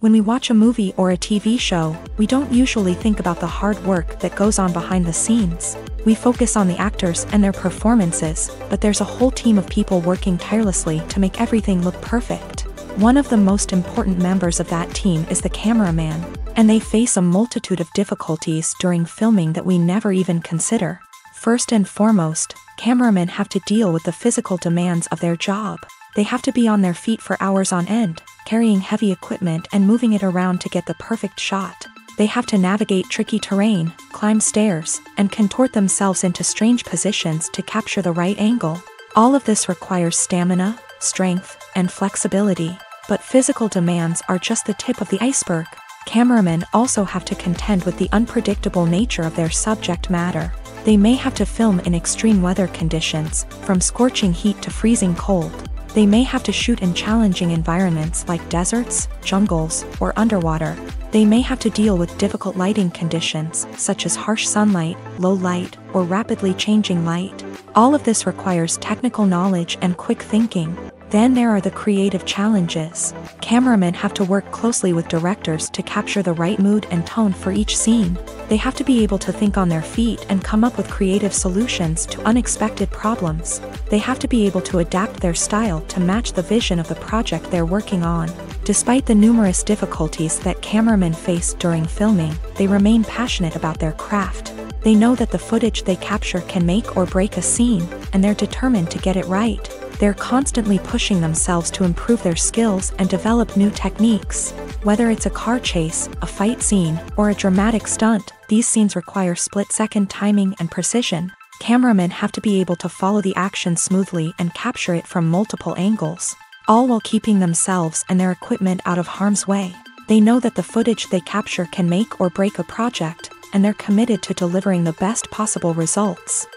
When we watch a movie or a TV show, we don't usually think about the hard work that goes on behind the scenes. We focus on the actors and their performances, but there's a whole team of people working tirelessly to make everything look perfect. One of the most important members of that team is the cameraman, and they face a multitude of difficulties during filming that we never even consider. First and foremost, cameramen have to deal with the physical demands of their job. They have to be on their feet for hours on end, carrying heavy equipment and moving it around to get the perfect shot. They have to navigate tricky terrain, climb stairs, and contort themselves into strange positions to capture the right angle. All of this requires stamina, strength, and flexibility. But physical demands are just the tip of the iceberg. Cameramen also have to contend with the unpredictable nature of their subject matter. They may have to film in extreme weather conditions, from scorching heat to freezing cold. They may have to shoot in challenging environments like deserts, jungles, or underwater. They may have to deal with difficult lighting conditions, such as harsh sunlight, low light, or rapidly changing light. All of this requires technical knowledge and quick thinking. Then there are the creative challenges. Cameramen have to work closely with directors to capture the right mood and tone for each scene. They have to be able to think on their feet and come up with creative solutions to unexpected problems. They have to be able to adapt their style to match the vision of the project they're working on. Despite the numerous difficulties that cameramen face during filming, they remain passionate about their craft. They know that the footage they capture can make or break a scene, and they're determined to get it right. They're constantly pushing themselves to improve their skills and develop new techniques. Whether it's a car chase, a fight scene, or a dramatic stunt, these scenes require split-second timing and precision. Cameramen have to be able to follow the action smoothly and capture it from multiple angles, all while keeping themselves and their equipment out of harm's way. They know that the footage they capture can make or break a project, and they're committed to delivering the best possible results.